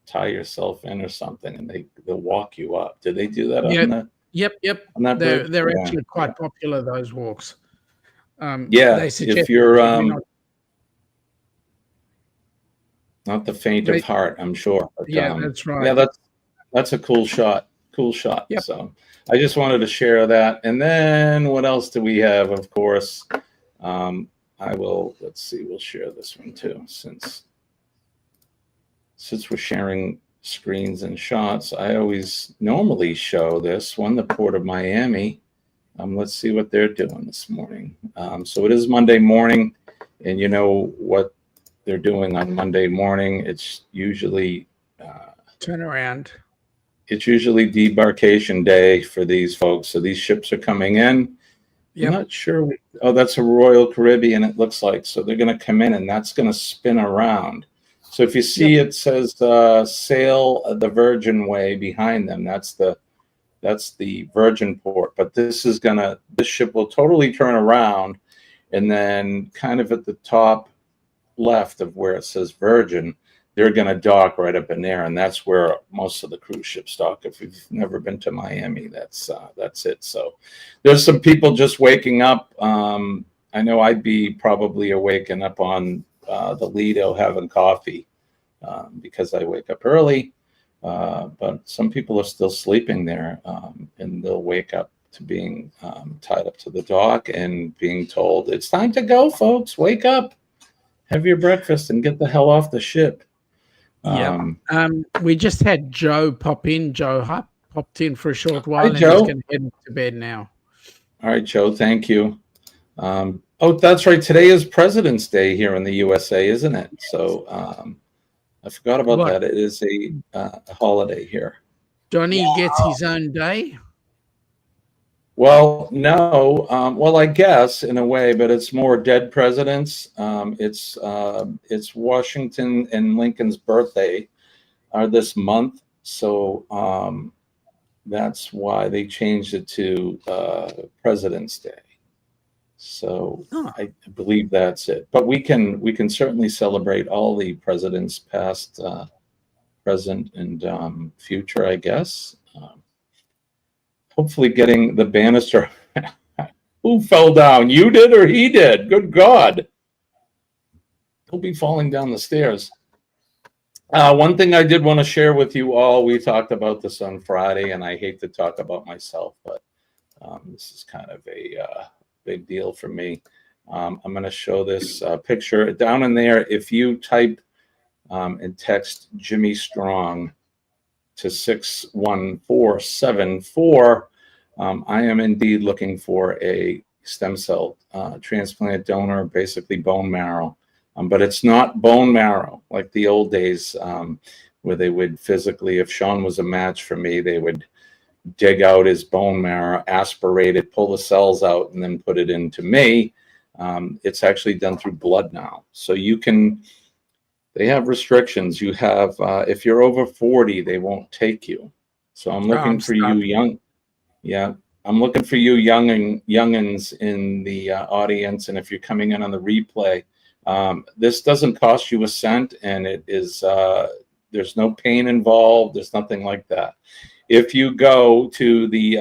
tie yourself in or something, and they'll walk you up. Do they do that? Yep. On that? Yep. On that they're actually quite popular, those walks. They if you're not the faint of heart, I'm sure. But, that's right. Yeah, that's a cool shot. Cool shot. Yep. So I just wanted to share that. And then what else do we have? Of course, let's see, we'll share this one too, since we're sharing screens and shots. I always normally show this one, the Port of Miami. Let's see what they're doing this morning. So it is Monday morning, and you know what they're doing on Monday morning. It's usually turnaround. It's usually debarkation day for these folks. So these ships are coming in. Yep. I'm not sure. That's a Royal Caribbean, it looks like. So they're going to come in, and that's going to spin around. So if you see it says Sail the Virgin Way behind them, that's the Virgin port. But this ship will totally turn around, and then kind of at the top left of where it says Virgin, they're going to dock right up in there, and that's where most of the cruise ships dock. If you've never been to Miami, that's it. So there's some people just waking up. I know I'd be probably waking up on the Lido having coffee because I wake up early, but some people are still sleeping there, and they'll wake up to being tied up to the dock and being told, it's time to go, folks, wake up, have your breakfast, and get the hell off the ship. We just had Joe pop in. Joe popped in for a short while. Hi, Joe. He's going to head to bed now. All right, Joe, thank you. Oh, that's right. Today is President's Day here in the USA, isn't it? So I forgot about that. It is a holiday here. Johnny gets his own day? Well, no. Well, I guess in a way, but it's more dead presidents. It's Washington and Lincoln's birthday are this month, so that's why they changed it to President's Day. So I believe that's it. But we can certainly celebrate all the presidents, past, present, and future, I guess. Hopefully getting the banister. Who fell down? You did or he did? Good God. He'll be falling down the stairs. One thing I did want to share with you all, we talked about this on Friday, and I hate to talk about myself, but this is kind of a big deal for me. I'm going to show this picture. Down in there, if you type and text Jimmy Strong to 61474, I am indeed looking for a stem cell transplant donor, basically bone marrow. But it's not bone marrow like the old days, where they would physically, if Sean was a match for me, they would dig out his bone marrow, aspirate it, pull the cells out, and then put it into me. It's actually done through blood now. So you can, they have restrictions. You have, if you're over 40, they won't take you. So I'm looking for you young. Yeah, I'm looking for you youngins in the audience. And if you're coming in on the replay, this doesn't cost you a cent, and it is, there's no pain involved. There's nothing like that. If you go to the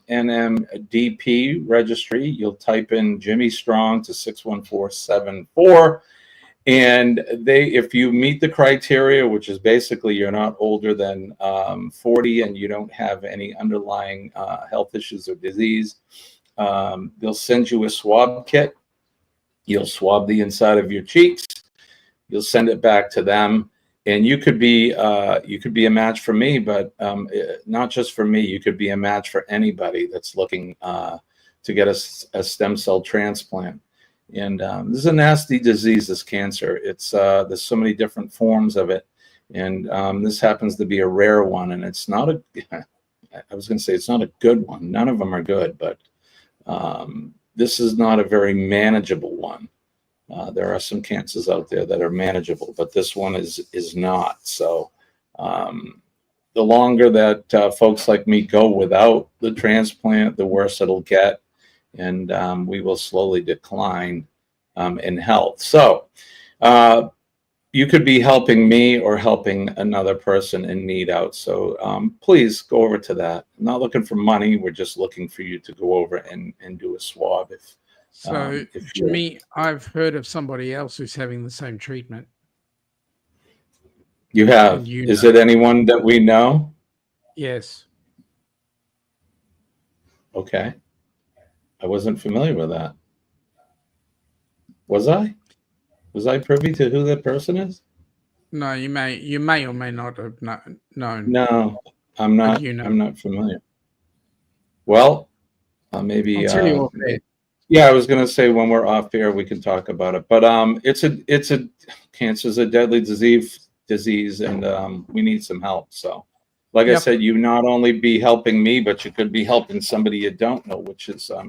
NMDP registry, you'll type in Jimmy Strong to 61474. And if you meet the criteria, which is basically you're not older than 40 and you don't have any underlying health issues or disease, they'll send you a swab kit. You'll swab the inside of your cheeks. You'll send it back to them. And you could be a match for me, but not just for me. You could be a match for anybody that's looking to get a stem cell transplant. And this is a nasty disease, this cancer. It's there's so many different forms of it, and this happens to be a rare one. And it's not a, I was going to say it's not a good one. None of them are good, but this is not a very manageable one. There are some cancers out there that are manageable, but this one is not. So the longer that folks like me go without the transplant, the worse it'll get, and we will slowly decline in health. So you could be helping me or helping another person in need out. So please go over to that. I'm not looking for money. We're just looking for you to go over and do a swab. So, Jimmy, I've heard of somebody else who's having the same treatment. You have? Is it anyone that we know? Yes. Okay. I wasn't familiar with that. Was I? Was I privy to who that person is? No, you may or may not have known. No, I'm not. I'm not familiar. Well, maybe. I'll tell you off air. Yeah, I was going to say when we're off air we can talk about it. But cancer is a deadly disease, and we need some help. So, like I said, you not only be helping me, but you could be helping somebody you don't know, which is a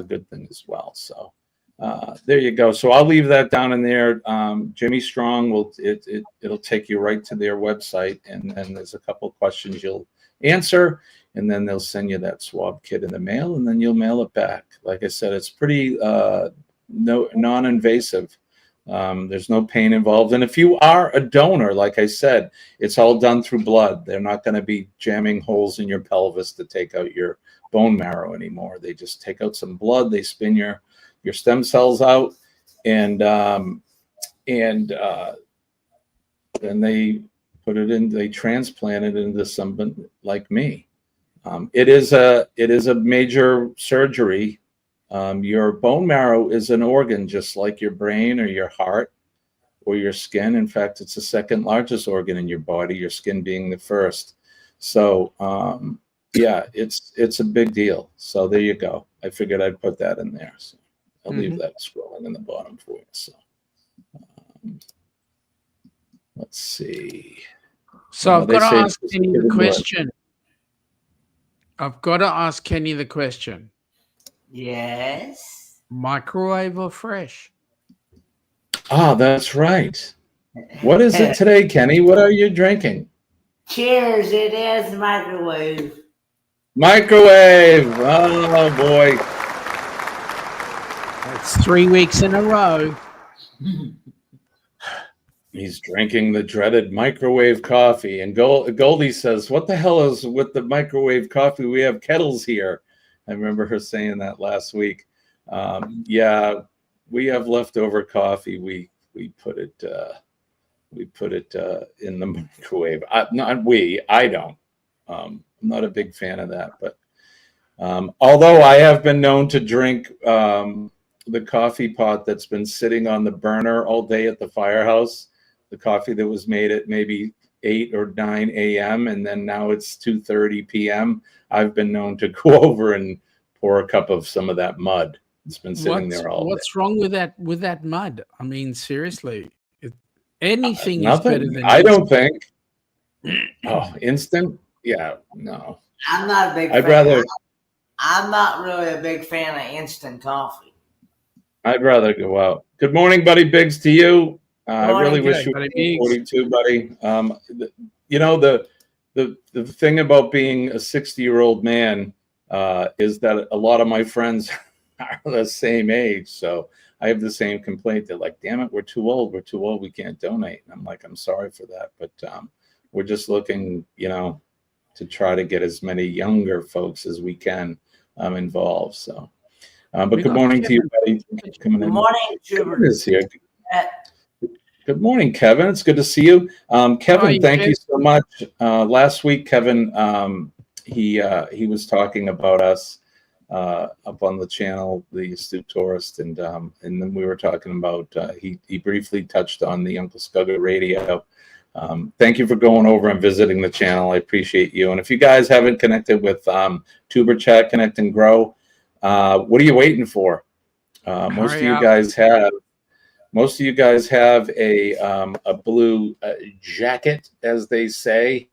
good thing as well. So, there you go. So I'll leave that down in there. Jimmy Strong it'll take you right to their website, and then there's a couple of questions you'll answer, and then they'll send you that swab kit in the mail, and then you'll mail it back. Like I said, it's pretty non-invasive. There's no pain involved, and if you are a donor, like I said, it's all done through blood. They're not going to be jamming holes in your pelvis to take out your bone marrow anymore. They just take out some blood, they spin your stem cells out, and then they put it in, they transplant it into someone like me. It is a major surgery. Your bone marrow is an organ just like your brain or your heart or your skin. In fact, it's the second largest organ in your body, your skin being the first. So yeah, it's a big deal. So there you go. I figured I'd put that in there. So I'll leave that scrolling in the bottom for you. So let's see. So I've got to ask Kenny the question. I've got to ask Kenny the question. Yes. Microwave or fresh? Ah, that's right. What is it today, Kenny? What are you drinking? Cheers, it is microwave. Microwave. Oh, boy. It's 3 weeks in a row. He's drinking the dreaded microwave coffee. And Goldie says, what the hell is with the microwave coffee? We have kettles here. I remember her saying that last week. Yeah, we have leftover coffee. We put it in the microwave. I don't. I'm not a big fan of that. But although I have been known to drink the coffee pot that's been sitting on the burner all day at the firehouse, the coffee that was made at maybe 8 or 9 a.m. and then now it's 2:30 p.m. I've been known to go over and pour a cup of some of that mud. It's been sitting there all day. What's wrong with that mud? I mean, seriously, anything nothing. is better than I don't think. Oh, instant? Yeah, no. I'm not a big I'd fan. rather. I'm not really a big fan of instant coffee. I'd rather go out. Good morning, Buddy Biggs, to you. I really wish you were Buddy 42, buddy. You know, the thing about being a 60-year-old man is that a lot of my friends are the same age. So I have the same complaint. They're like, damn it, we're too old. We're too old. We can't donate. And I'm like, I'm sorry for that. But we're just looking, you know, to try to get as many younger folks as we can involved. So, but good morning to you, buddy. Coming in. Good morning, Kevin is here. Good morning, Kevin. It's good to see you. Kevin, thank you so much. Last week, Kevin, he was talking about us up on the channel, The Astute Tourist, and then we were talking about, he briefly touched on the Uncle Scugga radio. Thank you for going over and visiting the channel. I appreciate you. And if you guys haven't connected with Tuber Chat, Connect and Grow, what are you waiting for? Most of you guys have. Most of you guys have a blue jacket, as they say.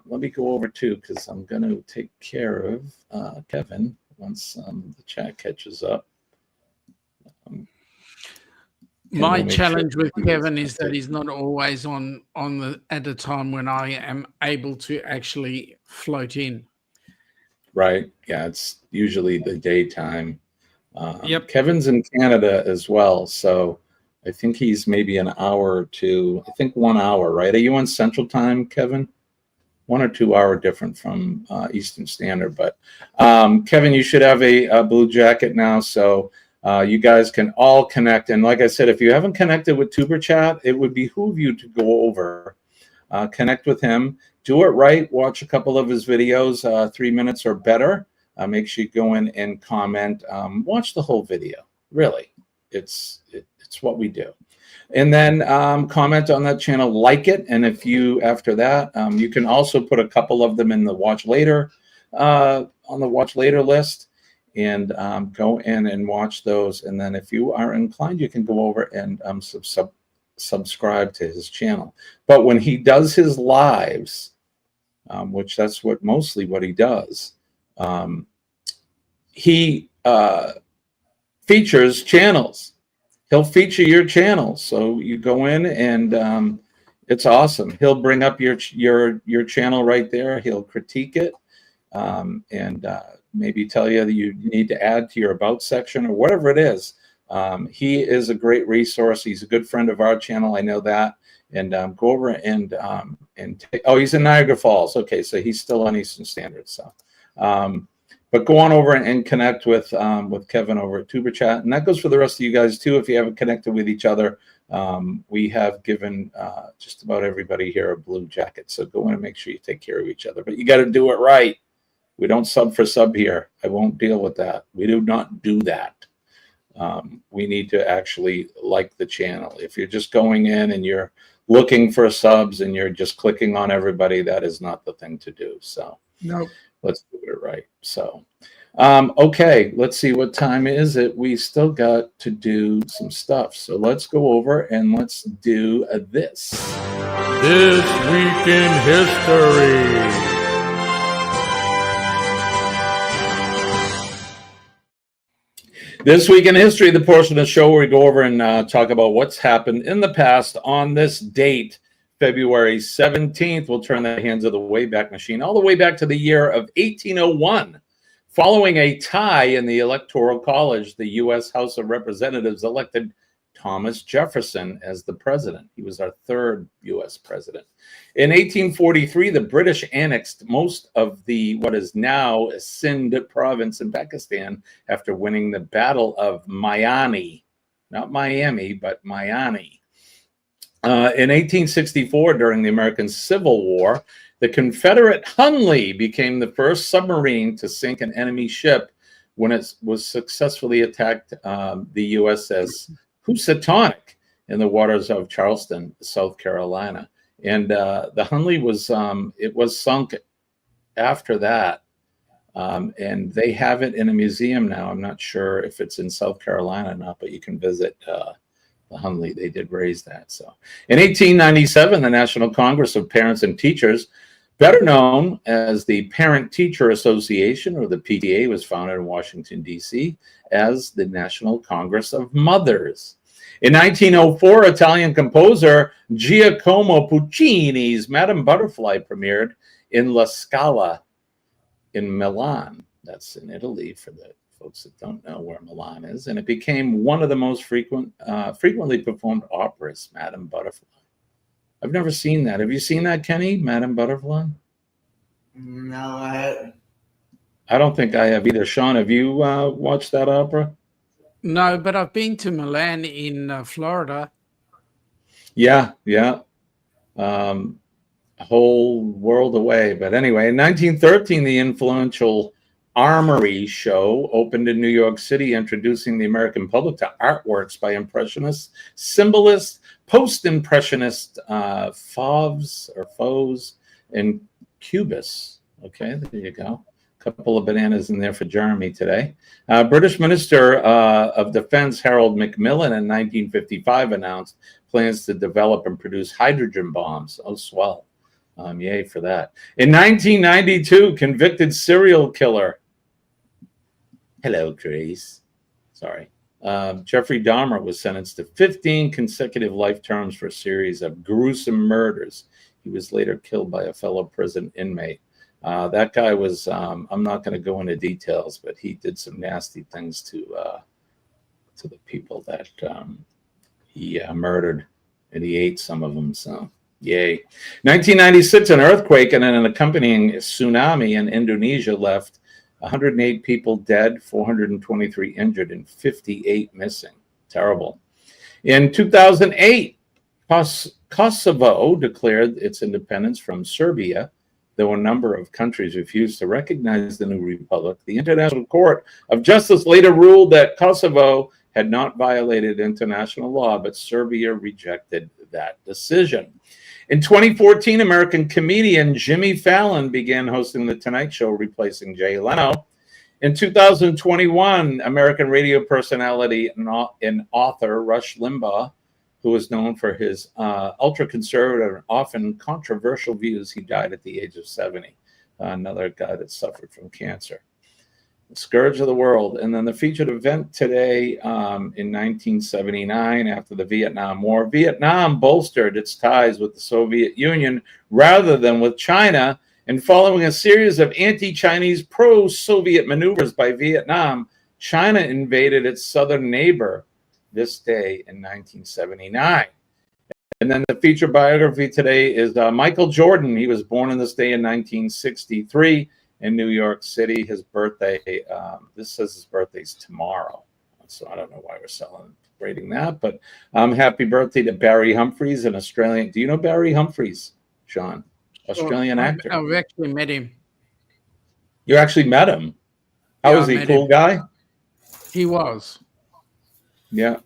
Let me go over too, because I'm going to take care of Kevin once the chat catches up. My challenge with Kevin is that he's not always on at a time when I am able to actually float in. Right. Yeah, it's usually the daytime. Yep. Kevin's in Canada as well, so I think he's maybe an hour or two. I think 1 hour, right? Are you on Central Time, Kevin? 1 or 2 hour different from Eastern Standard. But Kevin, you should have a blue jacket now, so you guys can all connect. And like I said, if you haven't connected with Tuber Chat, it would behoove you to go over, connect with him, do it right, watch a couple of his videos, 3 minutes or better. Make sure you go in and comment. Watch the whole video. Really, it's what we do. And then comment on that channel, like it. And if you, after that, you can also put a couple of them in the watch later, on the watch later list, and go in and watch those. And then if you are inclined, you can go over and subscribe to his channel. But when he does his lives, which that's mostly what he does, he features channels. He'll feature your channels. So you go in and it's awesome. He'll bring up your channel right there. He'll critique it and maybe tell you that you need to add to your about section or whatever it is. He is a great resource. He's a good friend of our channel. I know that. And go over and take, oh, he's in Niagara Falls. Okay, so he's still on Eastern Standard. So, but go on over and connect with Kevin over at Tuber Chat, and that goes for the rest of you guys too. If you haven't connected with each other, we have given just about everybody here a blue jacket. So go in and make sure you take care of each other. But you got to do it right. We don't sub for sub here. I won't deal with that. We do not do that. We need to actually like the channel. If you're just going in and you're looking for subs and you're just clicking on everybody, that is not the thing to do. So no, let's do it right. So okay, let's see, what time is it? We still got to do some stuff. So let's go over and let's do this. This Week in History. This Week in History, the portion of the show where we go over and talk about what's happened in the past on this date, February 17th. We'll turn the hands of the Wayback Machine all the way back to the year of 1801. Following a tie in the Electoral College, the U.S. House of Representatives elected Thomas Jefferson as the president. He was our third U.S. president. In 1843, the British annexed most of the what is now Sindh province in Pakistan after winning the Battle of Miami. Not Miami, but Miami. In 1864, during the American Civil War, the Confederate Hunley became the first submarine to sink an enemy ship when it was successfully attacked the USS Housatonic in the waters of Charleston, South Carolina. And the Hunley was, it was sunk after that. And they have it in a museum now. I'm not sure if it's in South Carolina or not, but you can visit the Hunley. They did raise that. So in 1897, the National Congress of Parents and Teachers, better known as the Parent-Teacher Association, or the PTA, was founded in Washington, D.C. as the National Congress of Mothers. In 1904, Italian composer Giacomo Puccini's Madame Butterfly premiered in La Scala in Milan. That's in Italy, for the folks that don't know where Milan is. And it became one of the most frequently performed operas, Madame Butterfly. I've never seen that. Have you seen that, Kenny? Madame Butterfly? No, I haven't. I don't think I have either. Sean, have you watched that opera? No, but I've been to Milan in Florida. Yeah. A whole world away. But anyway, in 1913, the influential Armory Show opened in New York City, introducing the American public to artworks by Impressionists, Symbolists, Post-Impressionist Fauves, and Cubists. Okay, there you go. A couple of bananas in there for Jeremy today. British Minister of Defense Harold Macmillan in 1955 announced plans to develop and produce hydrogen bombs. Oh, swell. Yay for that. In 1992, convicted serial killer. Hello, Grace. Sorry. Jeffrey Dahmer was sentenced to 15 consecutive life terms for a series of gruesome murders. He was later killed by a fellow prison inmate. That guy was, I'm not going to go into details, but he did some nasty things to the people that he murdered, and he ate some of them, so yay. 1996, an earthquake and an accompanying tsunami in Indonesia left 108 people dead, 423 injured, and 58 missing. Terrible. In 2008, Kosovo declared its independence from Serbia, though a number of countries refused to recognize the new republic. The International Court of Justice later ruled that Kosovo had not violated international law, but Serbia rejected that decision. In 2014, American comedian Jimmy Fallon began hosting The Tonight Show, replacing Jay Leno. In 2021, American radio personality and author Rush Limbaugh, who was known for his ultra-conservative and often controversial views, he died at the age of 70. Another guy that suffered from cancer. Scourge of the world. And then the featured event today, in 1979, after the Vietnam War, Vietnam bolstered its ties with the Soviet Union rather than with China. And following a series of anti-Chinese pro-Soviet maneuvers by Vietnam, China invaded its southern neighbor this day in 1979. And then the featured biography today is Michael Jordan. He was born on this day in 1963 in New York City. His birthday, this says his birthday's tomorrow. So I don't know why we're celebrating that, but happy birthday to Barry Humphries, an Australian. Do you know Barry Humphries, Sean? Australian actor. I've actually met him. You actually met him? How was he? Cool guy? He was. Yeah.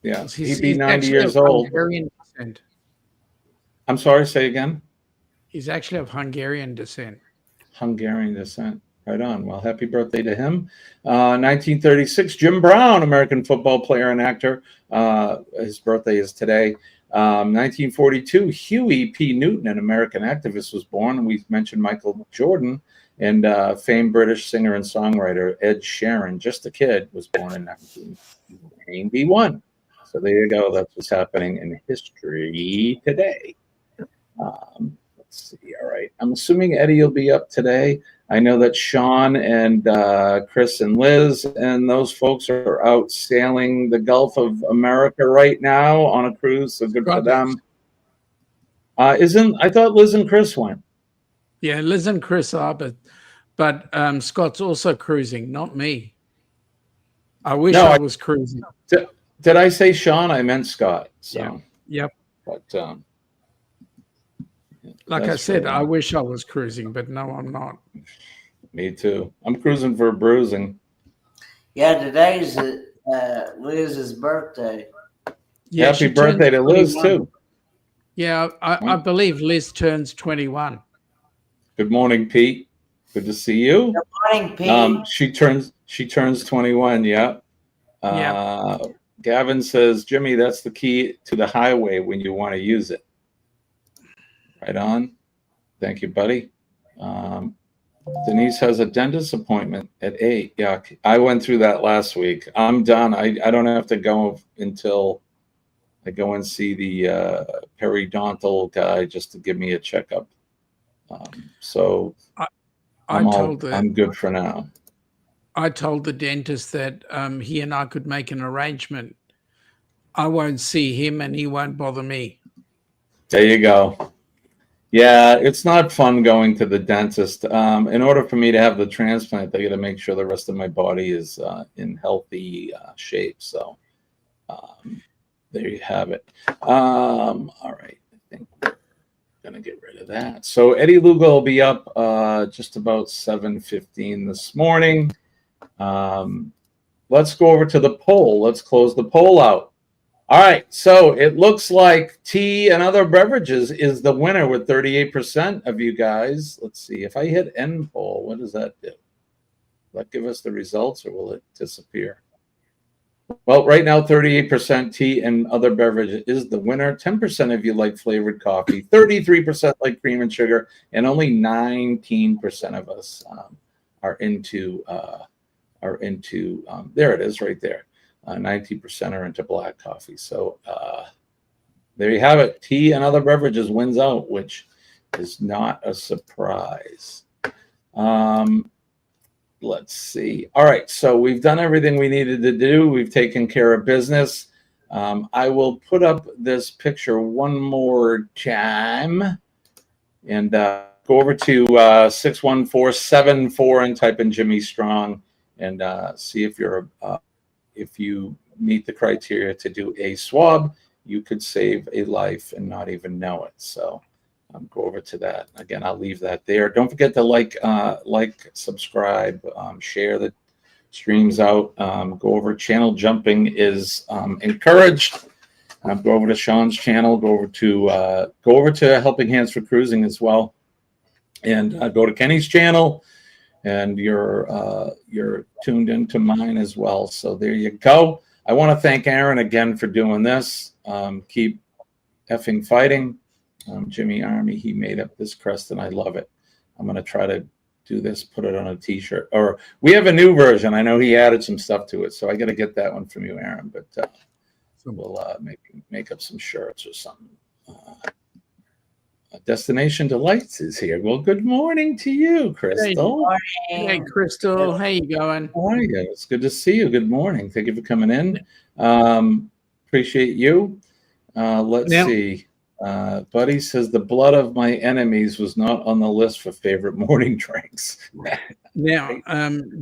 Yeah. He'd be he's 90 years old. Hungarian descent. I'm sorry, say again? He's actually of Hungarian descent. Hungarian descent. Right on. Well, happy birthday to him. 1936, Jim Brown, American football player and actor. His birthday is today. 1942, Huey P. Newton, an American activist, was born. We mentioned Michael Jordan, and famed British singer and songwriter Ed Sheeran, just a kid, was born in 1991. So there you go. That's what's happening in history today. Let's see. All right. I'm assuming Eddie will be up today. I know that Sean and Chris and Liz and those folks are out sailing the Gulf of America right now on a cruise. So good for them. I thought Liz and Chris went. Yeah, Liz and Chris are, but Scott's also cruising, not me. I wish I was cruising. Did I say Sean? I meant Scott. So yep. But like I said, I wish I was cruising, but no, I'm not. Me too. I'm cruising for bruising. Yeah, today's Liz's birthday. Yeah, happy birthday to Liz 21. too. Yeah, I believe Liz turns 21. Good morning, Pete. Good to see you. Good morning, Pete. She turns 21. Yeah. Gavin says, Jimmy, that's the key to the highway when you want to use it. Right on. Thank you, buddy. Denise has a dentist appointment at 8. Yeah, I went through that last week. I'm done. I don't have to go until I go and see the periodontal guy just to give me a checkup. So I'm good for now. I told the dentist that he and I could make an arrangement. I won't see him and he won't bother me. There you go. Yeah, it's not fun going to the dentist. In order for me to have the transplant, they got to make sure the rest of my body is in healthy shape. So there you have it. All right. I think we're going to get rid of that. So Eddie Lugo will be up just about 7:15 this morning. Let's go over to the poll. Let's close the poll out. All right, so it looks like tea and other beverages is the winner with 38% of you guys. Let's see, if I hit end poll, what does that do? Will that give us the results or will it disappear? Well, right now, 38% tea and other beverages is the winner. 10% of you like flavored coffee, 33% like cream and sugar, and only 19% of us are into, there it is right there. 90% are into black coffee. So there you have it. Tea and other beverages wins out, which is not a surprise. Let's see. All right. So we've done everything we needed to do. We've taken care of business. I will put up this picture one more time and go over to 61474 and type in Jimmy Strong and see if you're if you meet the criteria to do a swab. You could save a life and not even know it. So go over to that. Again, I'll leave that there. Don't forget to like, subscribe, share the streams out. Go over. Channel jumping is encouraged. Go over to Sean's channel. Go over to Helping Hands for Cruising as well, and go to Kenny's channel. And you're tuned into mine as well. So there you go. I want to thank Aaron again for doing this. Keep effing fighting. Jimmy Army, he made up this crest and I love it. I'm going to try to do this, put it on a t-shirt. Or we have a new version. I know he added some stuff to it, so I got to get that one from you, Aaron. But we'll make up some shirts or something. Destination Delights is here. Well, good morning to you, Crystal. Hey, Crystal. How you going? How are you? It's good to see you. Good morning. Thank you for coming in. Appreciate you. Let's see. Buddy says the blood of my enemies was not on the list for favorite morning drinks. Now,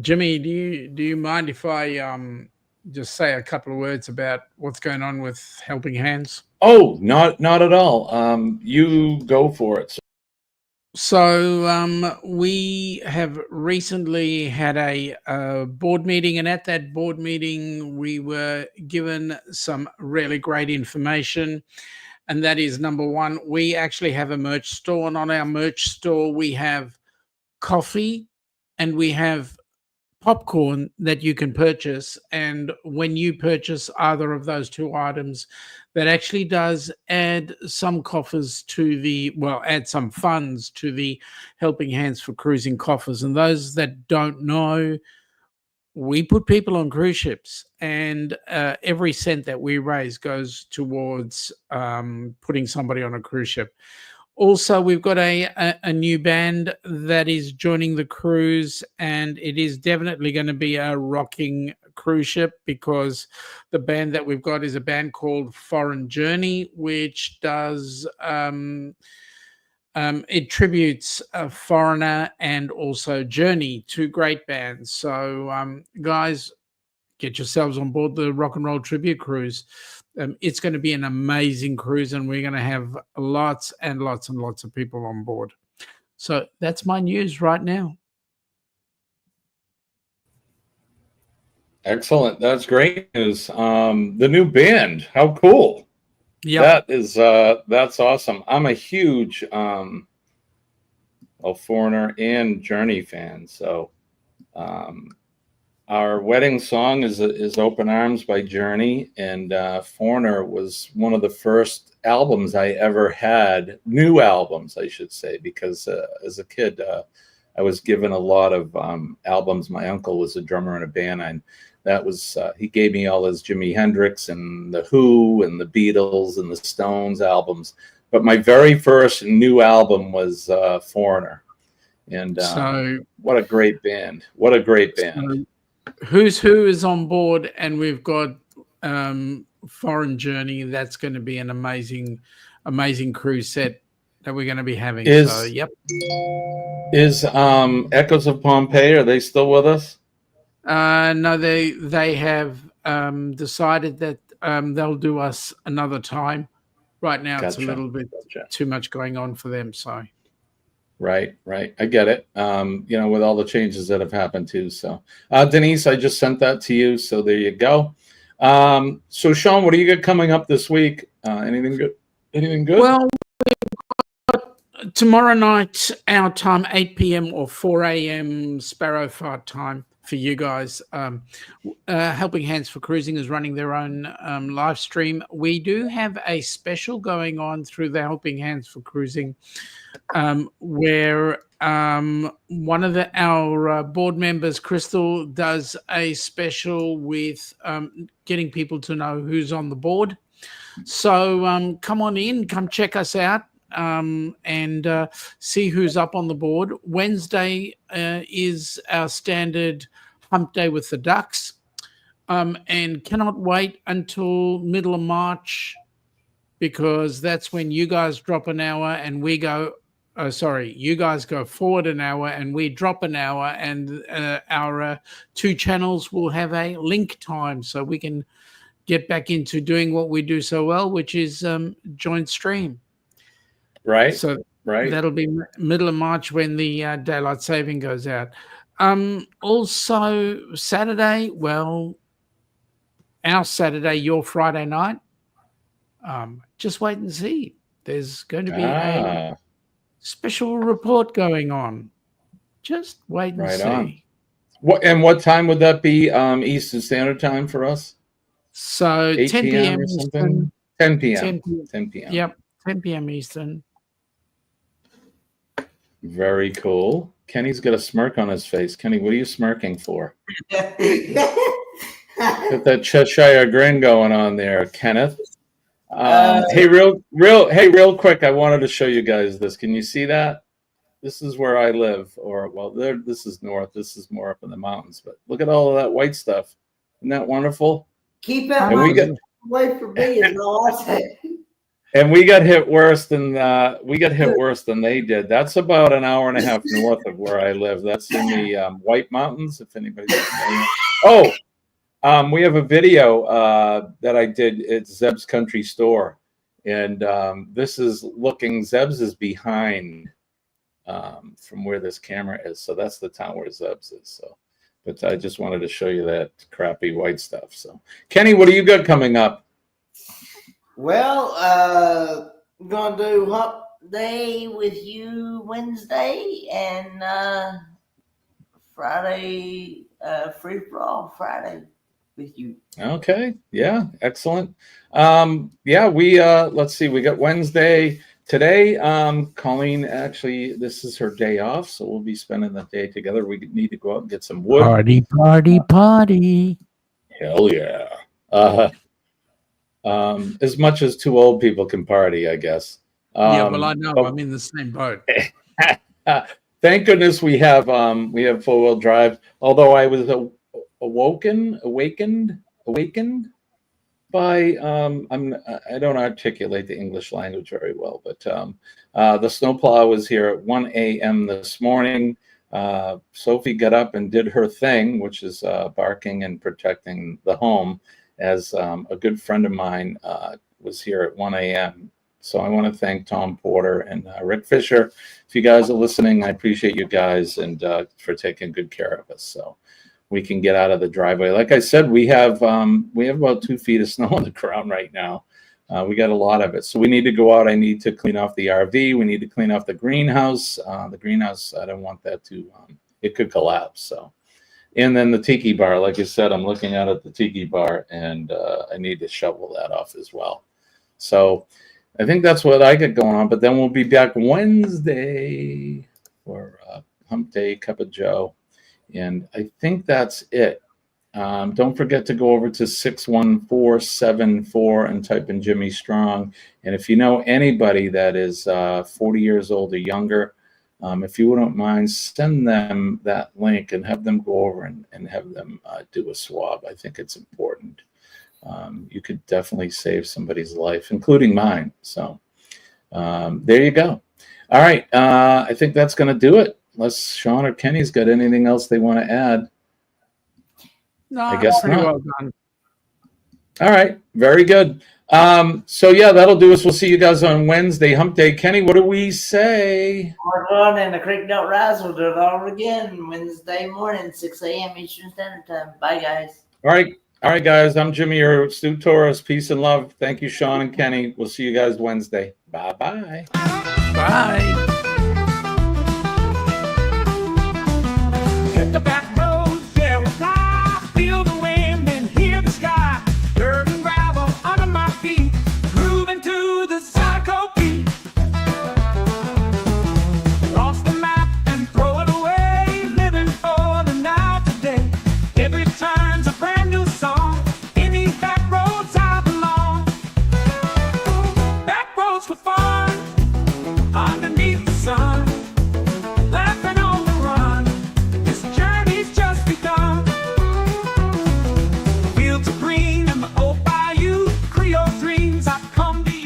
Jimmy, do you mind if I just say a couple of words about what's going on with Helping Hands? Oh, not at all. You go for it. So we have recently had a board meeting, and at that board meeting, we were given some really great information. And that is, number one, we actually have a merch store, and on our merch store, we have coffee and we have popcorn that you can purchase. And when you purchase either of those two items, that actually does add some coffers to add some funds to the Helping Hands for Cruising coffers. And those that don't know, we put people on cruise ships, and every cent that we raise goes towards putting somebody on a cruise ship. Also, we've got a new band that is joining the cruise, and it is definitely going to be a rocking cruise ship, because the band that we've got is a band called Foreign Journey, which does it tributes Foreigner and also Journey, two great bands. So guys, get yourselves on board the Rock and Roll Tribute Cruise. It's going to be an amazing cruise, and we're going to have lots and lots and lots of people on board. So that's my news right now. Excellent. That's great news. The new band, how cool. Yeah, that's awesome. I'm a huge Foreigner and Journey fan. So our wedding song is Open Arms by Journey, and Foreigner was one of the first albums I ever had, new albums, I should say, because as a kid, I was given a lot of albums. My uncle was a drummer in a band, and that was, he gave me all his Jimi Hendrix and The Who and the Beatles and the Stones albums. But my very first new album was Foreigner. And what a great band. What a great band. Who's Who is on board, and we've got Foreign Journey. That's going to be an amazing cruise set that we're going to be having. Yep. Is Echoes of Pompeii, are they still with us? No, they have decided that they'll do us another time. Right now, It's a little bit too much going on for them. So, right, I get it. With all the changes that have happened too. So, Denise, I just sent that to you. So there you go. So, Sean, what do you got coming up this week? Anything good? Anything good? Well, tomorrow night, our time, 8 p.m. or 4 a.m. Sparrow Fart time. For you guys, Helping Hands for Cruising is running their own live stream. We do have a special going on through the Helping Hands for Cruising, where one of our board members, Crystal, does a special with getting people to know who's on the board. So come on in, come check us out. And see who's up on the board. Wednesday is our standard hump day with the Ducks, and cannot wait until middle of March, because that's when you guys drop an hour and we go, you guys go forward an hour and we drop an hour, and our two channels will have a link time so we can get back into doing what we do so well, which is joint stream. Right. So that'll be middle of March when the daylight saving goes out. Also Saturday, our Saturday, your Friday night. Just wait and see. There's going to be a special report going on. Just wait and see. On. What time would that be? Eastern Standard Time for us? So 10 p.m. or something? 10 p.m. 10 p.m. Yep, 10 p.m. Eastern. Very cool. Kenny's got a smirk on his face. Kenny, what are you smirking for? Got that Cheshire grin going on there, Kenneth. Hey, real quick, I wanted to show you guys this. Can you see that? This is where I live, or well, there. This is north. This is more up in the mountains. But look at all of that white stuff. Isn't that wonderful? Keep that away from me. Is all I say. And we got hit worse than they did. That's about an hour and a half north of where I live. That's in the White Mountains. If anybody's familiar. Oh, we have a video that I did at Zeb's Country Store, and this is looking. Zeb's is behind from where this camera is, so that's the town where Zeb's is. So, but I just wanted to show you that crappy white stuff. So, Kenny, what do you got coming up? Well, I'm gonna do Hump Day with you Wednesday, and Friday, Free For All Friday with you. Okay, yeah, excellent. Yeah, we let's see, we got Wednesday today. Colleen, actually, this is her day off, so we'll be spending the day together. We need to go out and get some wood. Party. Hell yeah. As much as two old people can party, I guess. Yeah, well, I know I'm in the same boat. Thank goodness we have 4-wheel drive. Although I was awakened by I don't articulate the English language very well, but the snowplow was here at 1 a.m. this morning. Sophie got up and did her thing, which is barking and protecting the home, as a good friend of mine was here at 1 a.m. So I want to thank Tom Porter and Rick Fisher. If you guys are listening, I appreciate you guys and for taking good care of us, so we can get out of the driveway. Like I said, we have about 2 feet of snow on the ground right now. We got a lot of it, so we need to go out. I need to clean off the RV. We need to clean off the greenhouse. The greenhouse, I don't want that to. It could collapse. So. And then the tiki bar, like you said, I'm looking out at the tiki bar, and I need to shovel that off as well. So I think that's what I got going on. But then we'll be back Wednesday for Hump Day, Cup of Joe. And I think that's it. Don't forget to go over to 61474 and type in Jimmy Strong. And if you know anybody that is 40 years old or younger, if you wouldn't mind, send them that link and have them go over and have them do a swab. I think it's important. You could definitely save somebody's life, including mine. So there you go. All right. I think that's going to do it. Unless Sean or Kenny's got anything else they want to add. No, I guess pretty not. well done. All right. Very good. So yeah, that'll do us. We'll see you guys on Wednesday, Hump Day. Kenny, what do we say? Hard run and the creek don't rise. We'll do it all again Wednesday morning, 6 a.m. Eastern Standard Time. Bye, guys. All right, guys. I'm Jimmy, your Stu Torres. Peace and love. Thank you, Sean and Kenny. We'll see you guys Wednesday. Bye-bye. Bye.